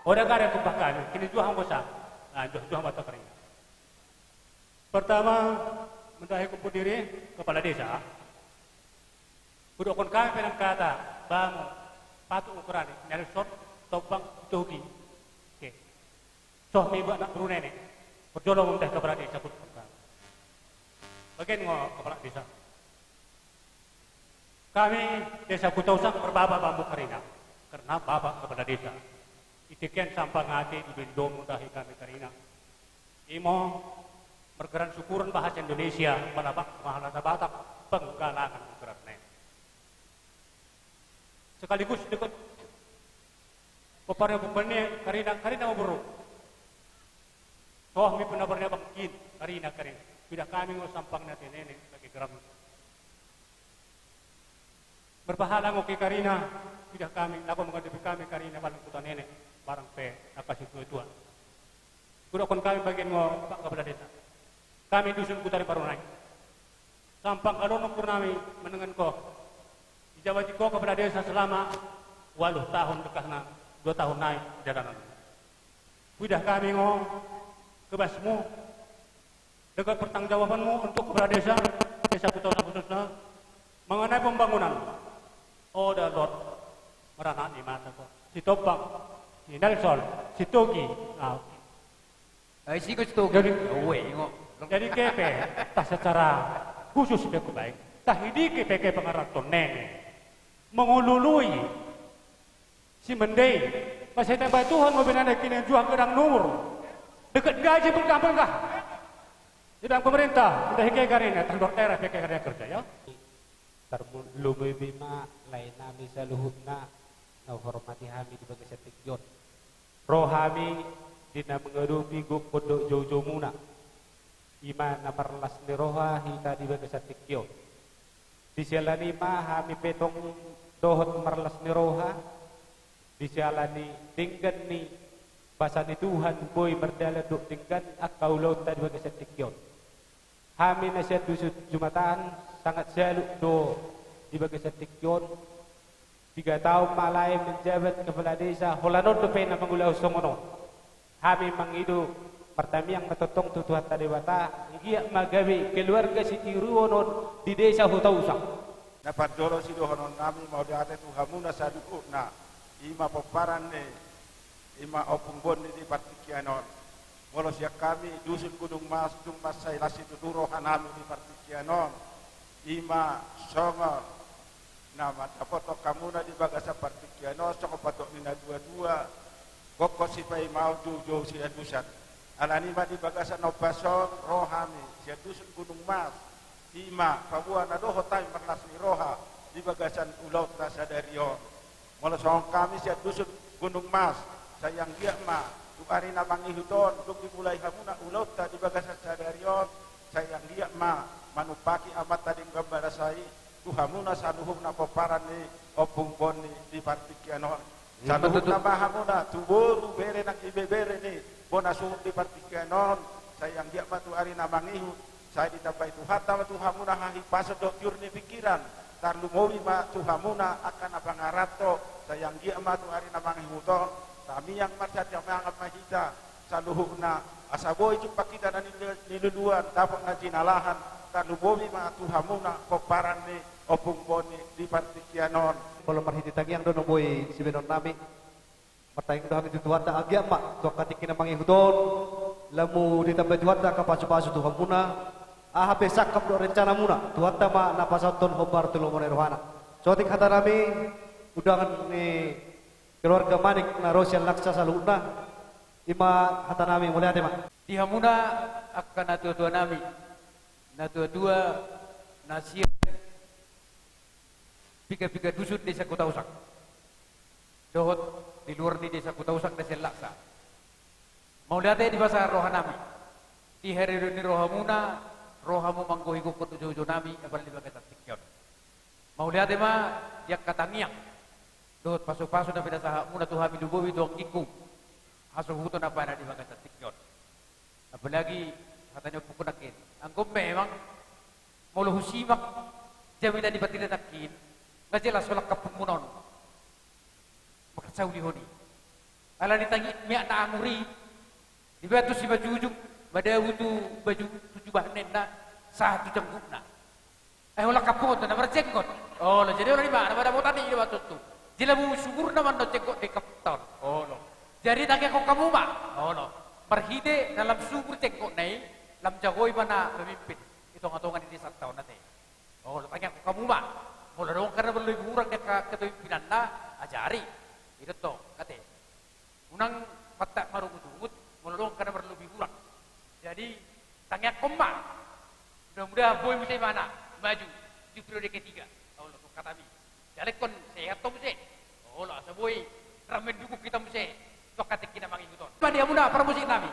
K: Orang-orang yang bahkan kini juang bosan, juang batu kering. Pertama, mentahi kumpul diri kepala desa. Budokon kami penang kata, bangun, patuh ukuran, Nelson, topang, togi. Oke. Soh minggu anak turun nenek, berjolong mentahi kepala desa budokon kami. Bagian ngomong kepala desa. Kami desa Kutausang berbaba bambu karina, karena baba kepala desa. Itiken sampang ngati di bendong mutahi kami karina. Imo bergeran syukuran bahasa Indonesia balabak mahalata batak penggalangan bergerak. Sekaligus dekat peparnya karina obrol. Toh mi penabarnya bangkin karina. Tidak kami ngos sampang nanti nenek lagi geram. Berpahala ngoki karina. Tidak kami lakukan menghadapi kami karina balang putan nenek. Barang pe apa sih tua. Gurokon kami bagian ngo pak kepala desa. Kami dusun Kutari Parunai. Sampang alono purnami menengan ko. Dijawati ko kepala desa selama 8 tahun dekahna 2 tahun naik jalanan. Sudah kami ngo kebasmu dekat pertanggungjawabanmu untuk kepala desa Kutausang khususnya mengenai pembangunan. Oh the Lord merana di mata ko. Si Topang si Nelson, si Togi,
A: si Togi,
K: jadi kepe, tak secara khusus dia baik, tak hidup kepe pengaraton nenek, mengulului si mendei, pas saya tambah Tuhan mau benar kini juang gedang nur, dekat gaji berkampung sedang pemerintah, sudah hikay karina, tandor daerah hikay karina kerja ya.
B: Terlumui bima lain nami saluhutna, na hormati hami di bagai setikyon. Rohami dina mengerupi guk pondok jojo muna. Ima na marlas ni roha hika di bagai setikyon. Di sialani ma hami petong dohot marlas ni roha. Di sialani tinggan ni basa ni Tuhan boy berdala duk tinggan akau laut tadi bagai setikyon. Hami na siya dusut Jumatan sangat jaluk do di bagai setikyon. 3 tahun malay menjabat kepala desa holanod do pena mangulaw songono. Kami mangidu pertamiang matotong tutuhan tadewata ngiya magawi keluarga si Tiruonon di desa Kutausang.
D: Dapat dolo si dohonon nami mau diate tuhamuna sadukuna ima peparan ne ima opung bon di partikianon. Molo siak kami dusun Gunung Mas dung Masai lasi tuturohan nami di partikianon. Ima songo nama dapat kamuna di bagasa partikiano soko patok nina dua koko sipai mau jujo si adusat alani ma di bagasa no pason rohami si adusun Gunung Mas ima pabua nado hotai marlas ni roha di bagasan ulau tasa darion
L: Mula song kami siat dusun Gunung Mas, sayang dia ma, tu ari namangi huton, tuk dimulai hamuna ulaut tadi bagasa sadarion, sayang dia ma, manupaki amat tadi gambara sai, tu hamuna sanuhum na paparan ni opung boni di partikianon. Sanuhum na mahamuna, tu boru bere nang ibebere ni, bona suhum di partikianon, sayang dia ma tu ari namangi hu, saya ditampai tu hatta tu hamuna hahi pasodok jurni pikiran. Tarlu mowi ma tuhamuna akan abangarato sayang dia ma tu hari namang himuto kami yang marcat yang menganggap mahita saluhuna asaboy jumpa kita dan niluluan dapat ngajinalahan tarlu mowi ma tuhamuna koparan ni opung boni di partikianon
M: kalau marhiti tangiang dono boy si benon nami matayang dohan itu tuwata agya ma to katikin namang himuton lamu ditambah tuwata kapasu-pasu tuhamuna ahape sakap do rencana muna tuhatta ma napasaton hobar tulo mo rohana sotik hata nami udangan ni keluarga manik na Rosian Laksa saluna ima hata nami mulai ade ma
A: dihamuna akan natua-tua nami natua-tua nasir pika-pika dusun desa Kota Usak dohot di luar di desa Kota Usak desa Laksa mau lihat di pasar rohanami di hari ini rohamuna rohamu manggohi kukut ujo-ujo nami abal di bagai tatikyon mau lihat ma yak katangiang dot pasu-pasu na pinasahak muna tuhami lubowi doang ikum haso huto na pana di bagai tatikyon apalagi katanya pukunakin angkom memang mau luhusimak jamila di batin takin nggak jelas solak kapumunon makasau dihoni ala ditangi miak na amuri di batu si baju ujuk badawu tu baju tujuh bahanen na satu cengkupna olah kapot na bercengkot oh lo jadi orang di mana pada botani di waktu tu jelamu syukur na man cengkot di kapton oh lo jadi tak kau kamu mak oh lo berhide dalam syukur cengkot nai lam jagoi mana pemimpin hitung-hitungan di desa tahun nanti oh lo tanya kau kamu mak mau dong karena berlebih kurang dekat kepemimpinan na ajari itu toh kate unang patak maru kutut mau dong karena berlebih kurang jadi tanya koma mudah-mudahan boy mesti mana maju di periode ketiga Allah kata kami jadi kon sehat to mesti Allah asa boy ramen duku kita mesti to kata kita mangi guton dia muda permusik nami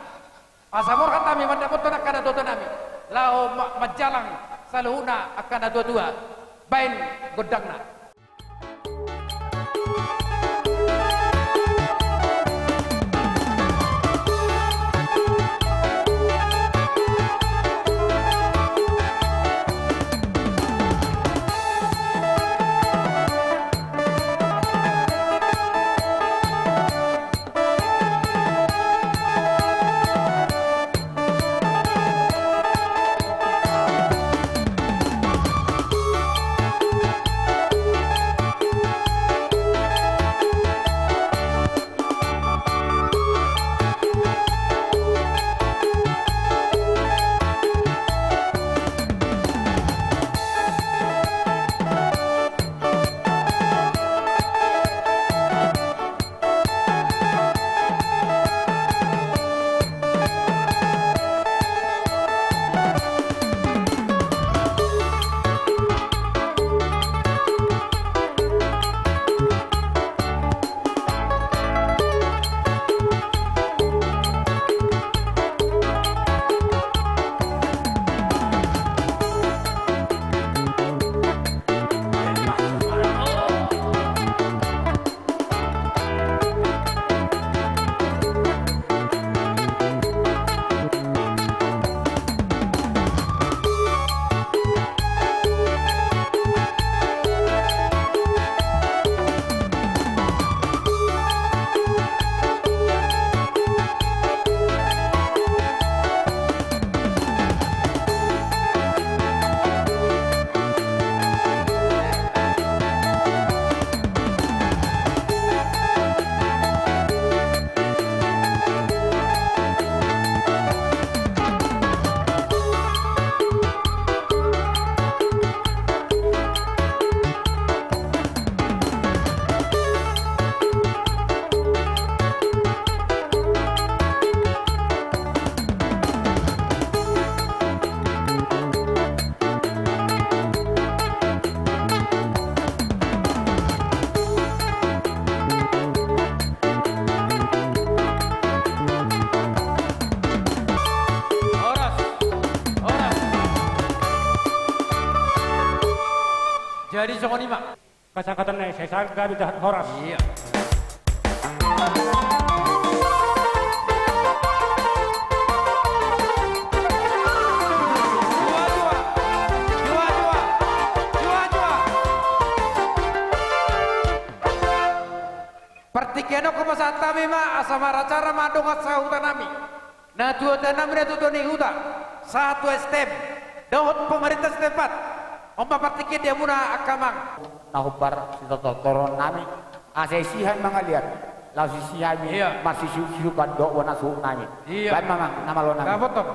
A: asa mor kata kami mendapat to nakana to nami lao majalang saluhuna akan ada dua bain godangna Jadi songonima.
K: Kasangkatan na saya gabi dahat horas.
A: Iya. Pertikeno kumasata mima asama racara madongat sahutan nami. Na tuota nami na tutoni huta. Satu step. Dohot pemerintah setempat. Ompa partikin dia muna akamang.
N: Nahubar si totoron nami. Asesihan mga liat. Lau sisihan mi masih siu kan do wana su nami.
A: Iya.
N: Ban mamang nama lo nami.
A: Kapotong.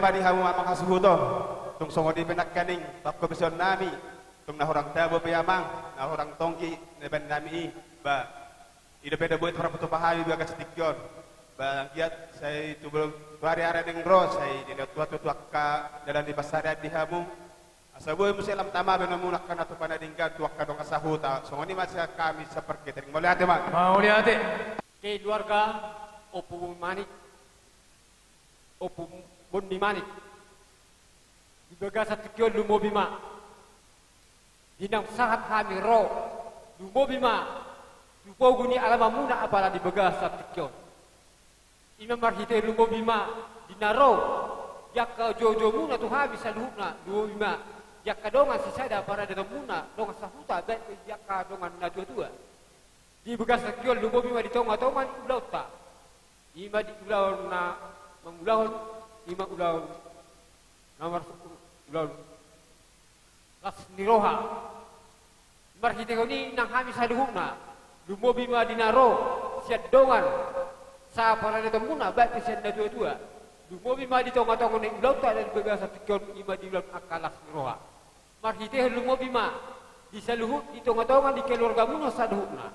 J: Mari hamu amang hasuhuto tung songo di penak kaning tap komisyon nami tung nahorang dabo payamang nahorang tongki neben nami ba ida beda buat harap tu pahami bagas tikyon ba giat saya tu belum hari-hari deng bro saya di tua-tua ka dalam di pasar di hamu asaboy musilam tama benamunak kana tu panadinggan tuak ka dong asahuta songo ni masih kami seperti tering mau lihat mak
A: mau lihat
K: keluarga opu manik opu Bondi manik di bagasa tikyon lumobima dinang sahat kami ro lumobima lupoguni alamamuna apala di bagasa tikyon imam marhite lumobima dinaro yakka jojo muna tu habis saluhna lumobima yakka dongan sisada para dengan muna dongan sahuta dan yakka dongan na dua di bagasa tikyon lumobima di tonga-tongan ulauta ima di ulau na mengulahon ima ulau nomor 10 ulau las niroha marhite ni nang kami saduhna lumobi ma dinaro siat dongan sa para detemuna baik siat na dua lumobi ma ditonga-tonga ni ulau ta dan begasa tikon ima di ulau akalas niroha marhite lumobi ma di saluhut ditonga-tonga di keluarga muna saduhna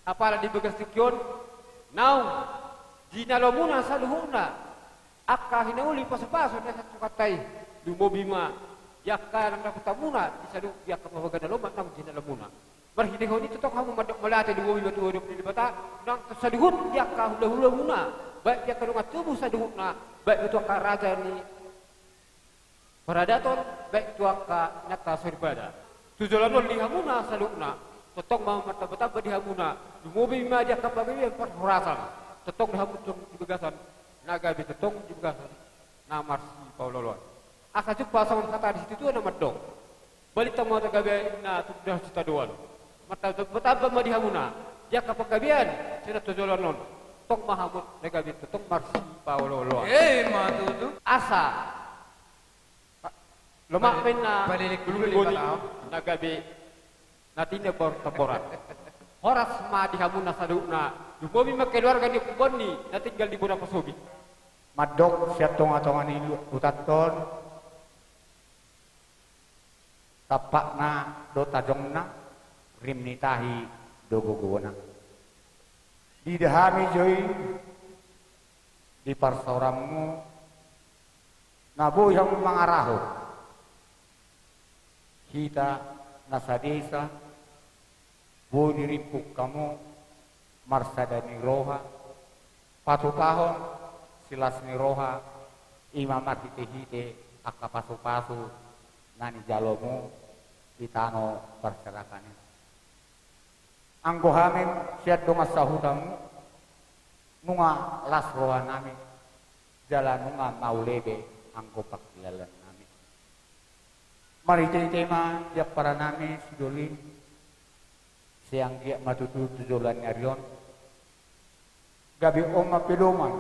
K: apala di begas tikon naung dinalomuna saduhna akka hinauli pasapaso na sa sukatay lumobima yakka nang nakutamuna isadu yakka mabagana lomat nang dinalamuna marhideho ni tutok hamu malate lumobima tuodop ni bata nang saduhut yakka hula-hula muna baik yakka nang tubuh saduhut na baik itu akka raja ni paradaton baik itu akka nata sorbada tujulanol di hamuna salukna tutok mau mata-mata di hamuna lumobima yakka pabili perhorasan tutok hamutung di bagasan naga betetong juga namar si Paulolon. Asa jumpa sama kata di situ ada medong. Balik tamu tagabe na sudah cita doan. Mata betapa madi hamuna. Ya kapagabian sina tujulan non. Tong mahamut naga betetong marsi Paulolon.
A: Matutu.
K: Asa lemak pena
A: balik dulu
K: nagabe natina taboran. Horas ma di hamuna saduna. Dubobi keluarga ni kuboni na tinggal di Buna Pasugi.
N: Madok siat tonga-tonga ni utaton tapak na do tajong na rimnitahi dogogona. Didahami joy di parsorammu nabu yang mangaraho kita nasa desa bu diripuk kamu marsada ni roha patutahon silas ni roha imamat hite akka pasu-pasu nani jalomu itano perserakanin anggo hamin siat donga sahutamu nunga las roha nami jalan nunga maulebe anggo pakilalan nami mari tema jak para nami sidoli siang dia matutu tujulan nyarion gabi oma pedoman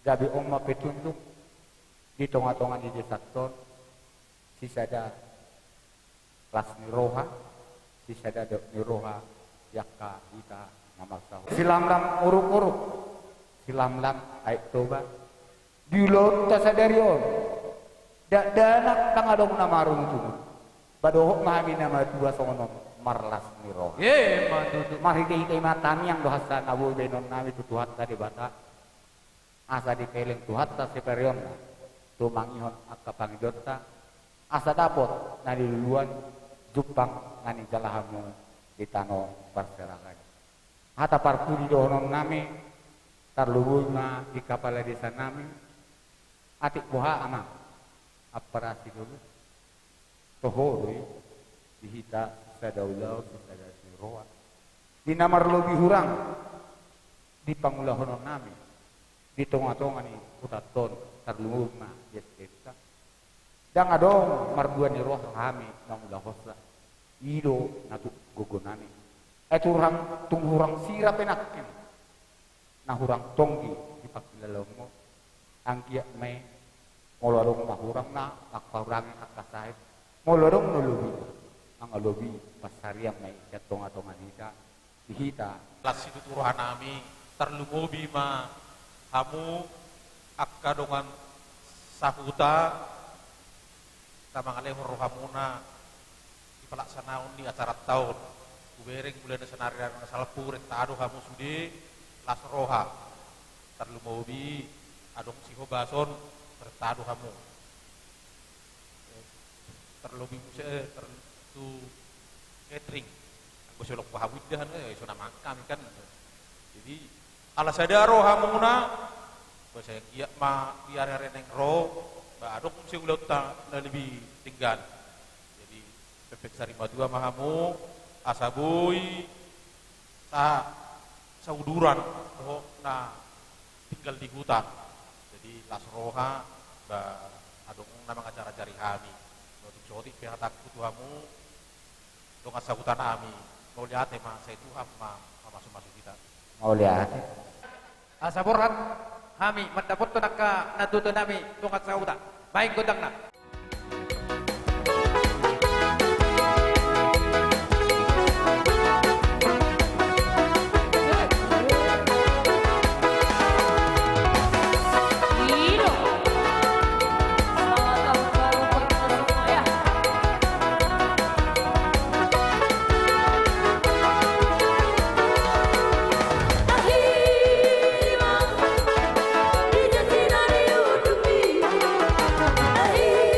N: gabi oma petunjuk di tonga-tonga di desakton sisada las niroha sisada niroha yakka ita namaksahu silamlam uruk-uruk silamlam aik toba diulot tasadarion dak danak tangadong namarung tumu badohok mahami nama dua songonom marlas niroha
A: ye matutu
N: mari kei matami yang dohasa nabu benon nami tutuhat tadi bata asa dipeleng tuhatta seperion tumangihon akka pangidota asa dapot nadi luluan jupang nani jalahamu di tano perserakan hata parkuri dohonon nami tarluhuna di kapala desa nami atik boha ama aparasi dulu tohoi dihita sadaulau sada siroa di namar lobi hurang di pangulahonon nami di tonga-tonga ni putaton tarluhuna desa dang adong marduan ni roh kami mangulah hosa ido natu gogonani eturang tunghurang sirap enakin nah hurang tonggi di pakilalongo angkia me molorong mahurang na akpaurang akasait molorong nulubi ang alobi pasariang me tonga-tonga nita dihita
E: las itu turuhan nami terlumobi ma kamu akka dongan sahuta tamangale rohamuna di pelaksanaun di acara tahun kubereng bulan senari dan salpur tado kamu sudi las roha terlumobi adong siho bason bertado kamu terlobi muse tertu catering aku selok pahawidahan iso nama kami kan jadi ala sada rohamuna bahasa kia ma biar reneng roh ba adong si ulat na lebih tinggal jadi pepek sari madua mahamu asabui ta sauduran roh na tinggal di hutan jadi las roha ba adong nama acara jari hami waktu jodi pihak takut tuhamu dong asa hutan ami mau lihat ma saya tuhan ma masuk kita
N: mau lihat
A: asa borhat hami mendapot tunaka natutu nami tungat sauda baik godang na
O: Hey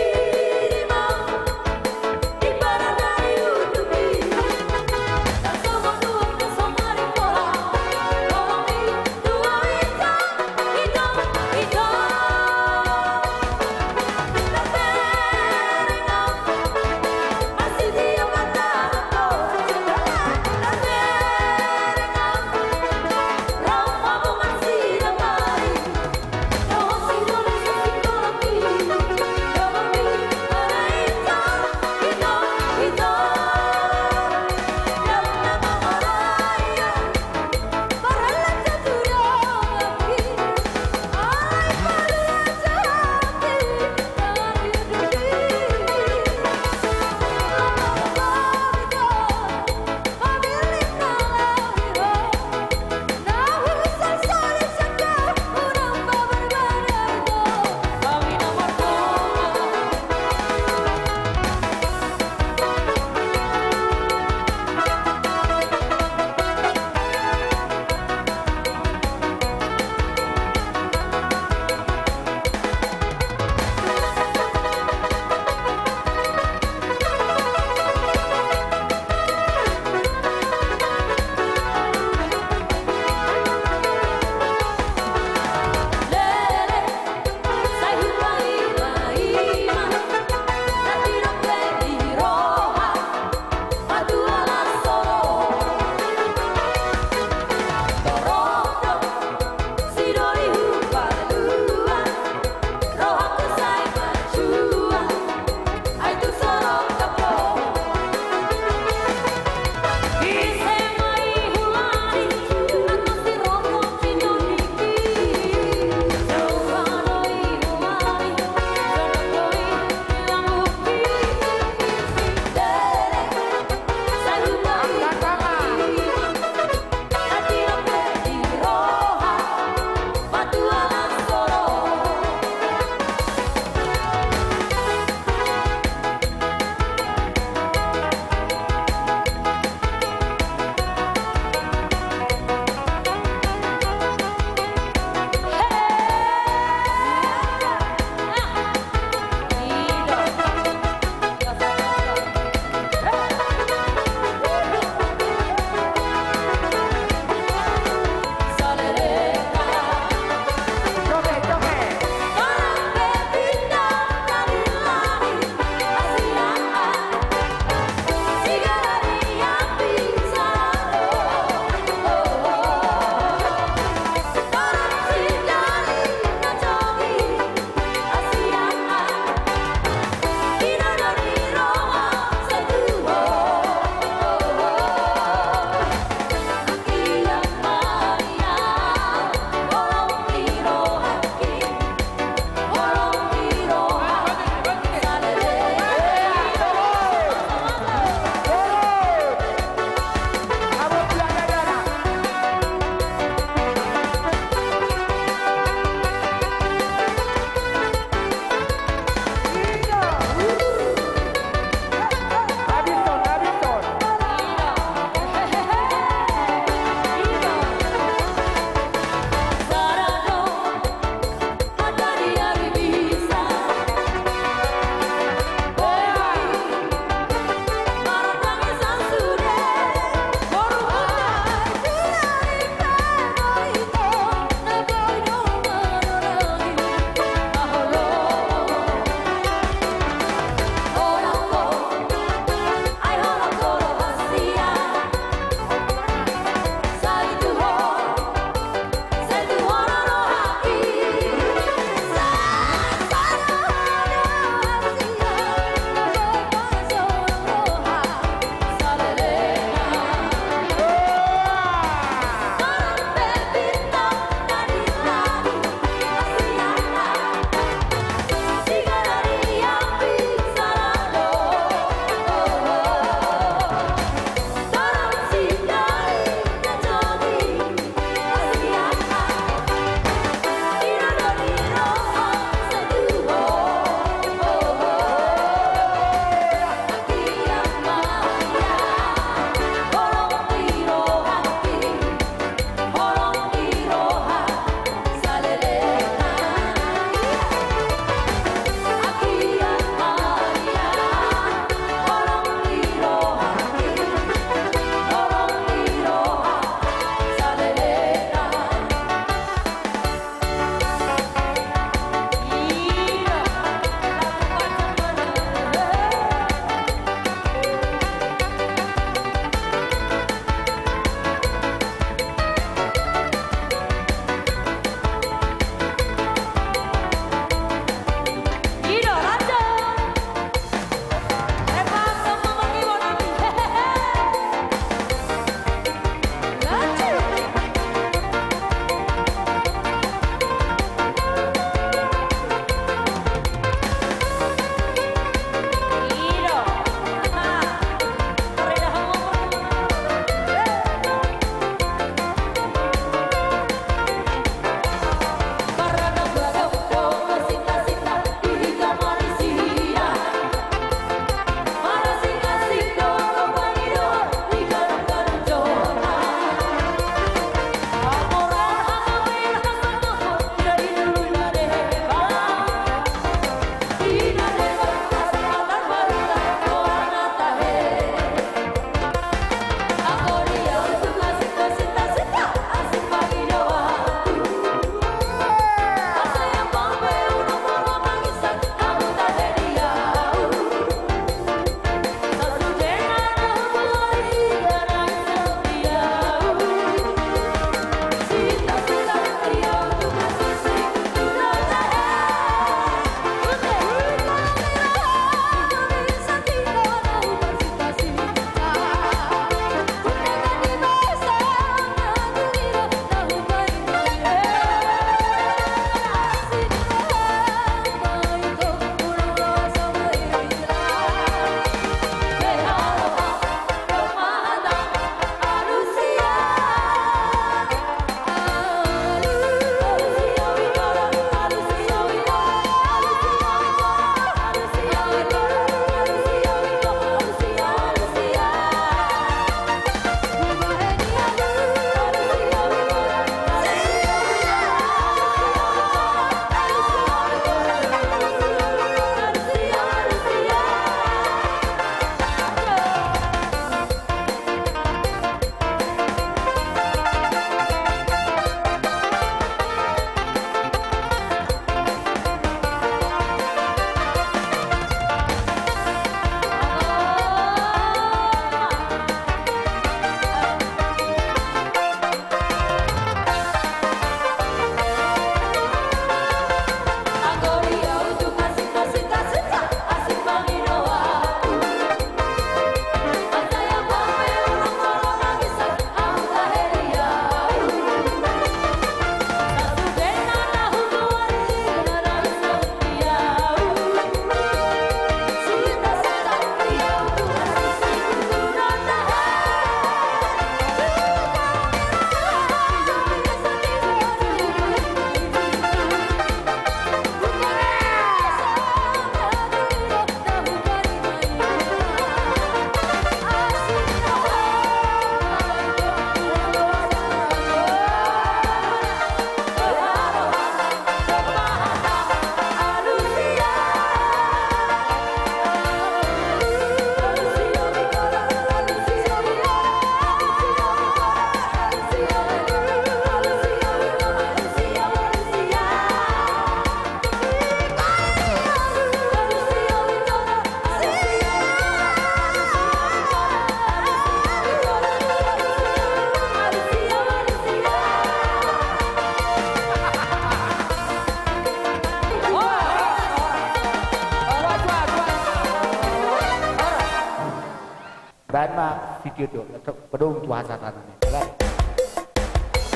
N: Dan mah video do, pedung tuh hasatan ini.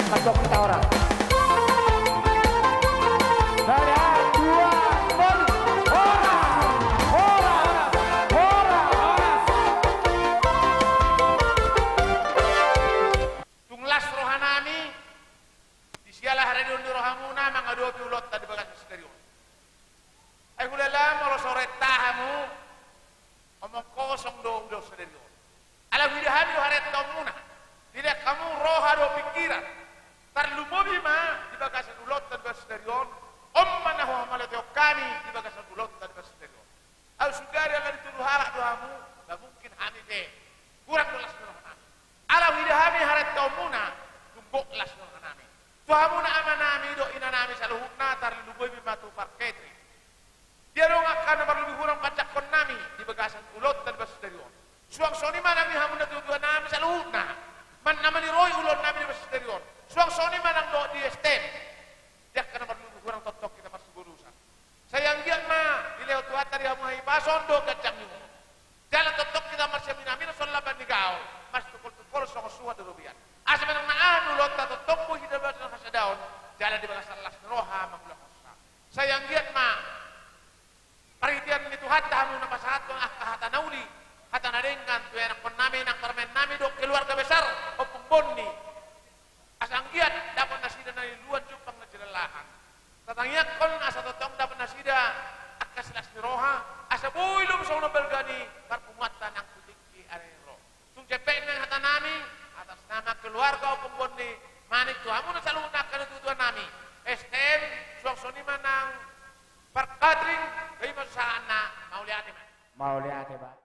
N: Masuk kita orang. Dari
D: tunglas rohanami disialah hari di rohamuna mangado piulot tadi bagas misterius. Ay hulala mo sore tahamu omong kosong do misterius. Ala widahami haret muna. Tidak kamu roha do pikiran. Tarlumobi ma di bagasan ulot tadi bagas misterius. Mana ho malateo kami di bagasan ulot tadi bagas misterius. Al sugari ala ditulu harak doamu, gak mungkin hami deh. Kurang dolas rohanami. Ala widahami haret muna. Tumboklas rohanami. Tuhamuna amanami do inanami saluhukna tarlumobi ma tu parketri. Dia dong akan berlebih kurang pacak kon nami di bagasan ulot dan basterion. Suang soni manang ni hamun tu dua nami saluhna. Man namani roy ulot nami di basterion. Suang soni manang do di estem. Dia akan berlebih kurang totok kita masuk urusan. Sayang dia ma di lewat tuat dari hamun hai pason do kacang ni. Jalan totok kita masih minami no solaban ni gao. Mas tukul song suat rubian. Asa manang naan ulot ta totok mo hidup basan hasadaon. Jalan di bagasan las roha magulah kosa. Sayang dia ma paritian itu hatamu na pasahat kong hata nauli hata naringkan tu anak pon nami nak permen nami do keluarga besar o pembonni asang giat dapat nasida na luan jupang na jelalahan tatangyak kon asa totong dapat nasida akas las niroha asa builum sa una belgani parpumatan ang kutikki arero tung cepek ng hata nami atas nama keluarga o pembonni manik tu hamu na salunak ka natutuan nami STM suang soni manang Parkadring, kayo masaan na mauliate man.
N: Mauliate ba?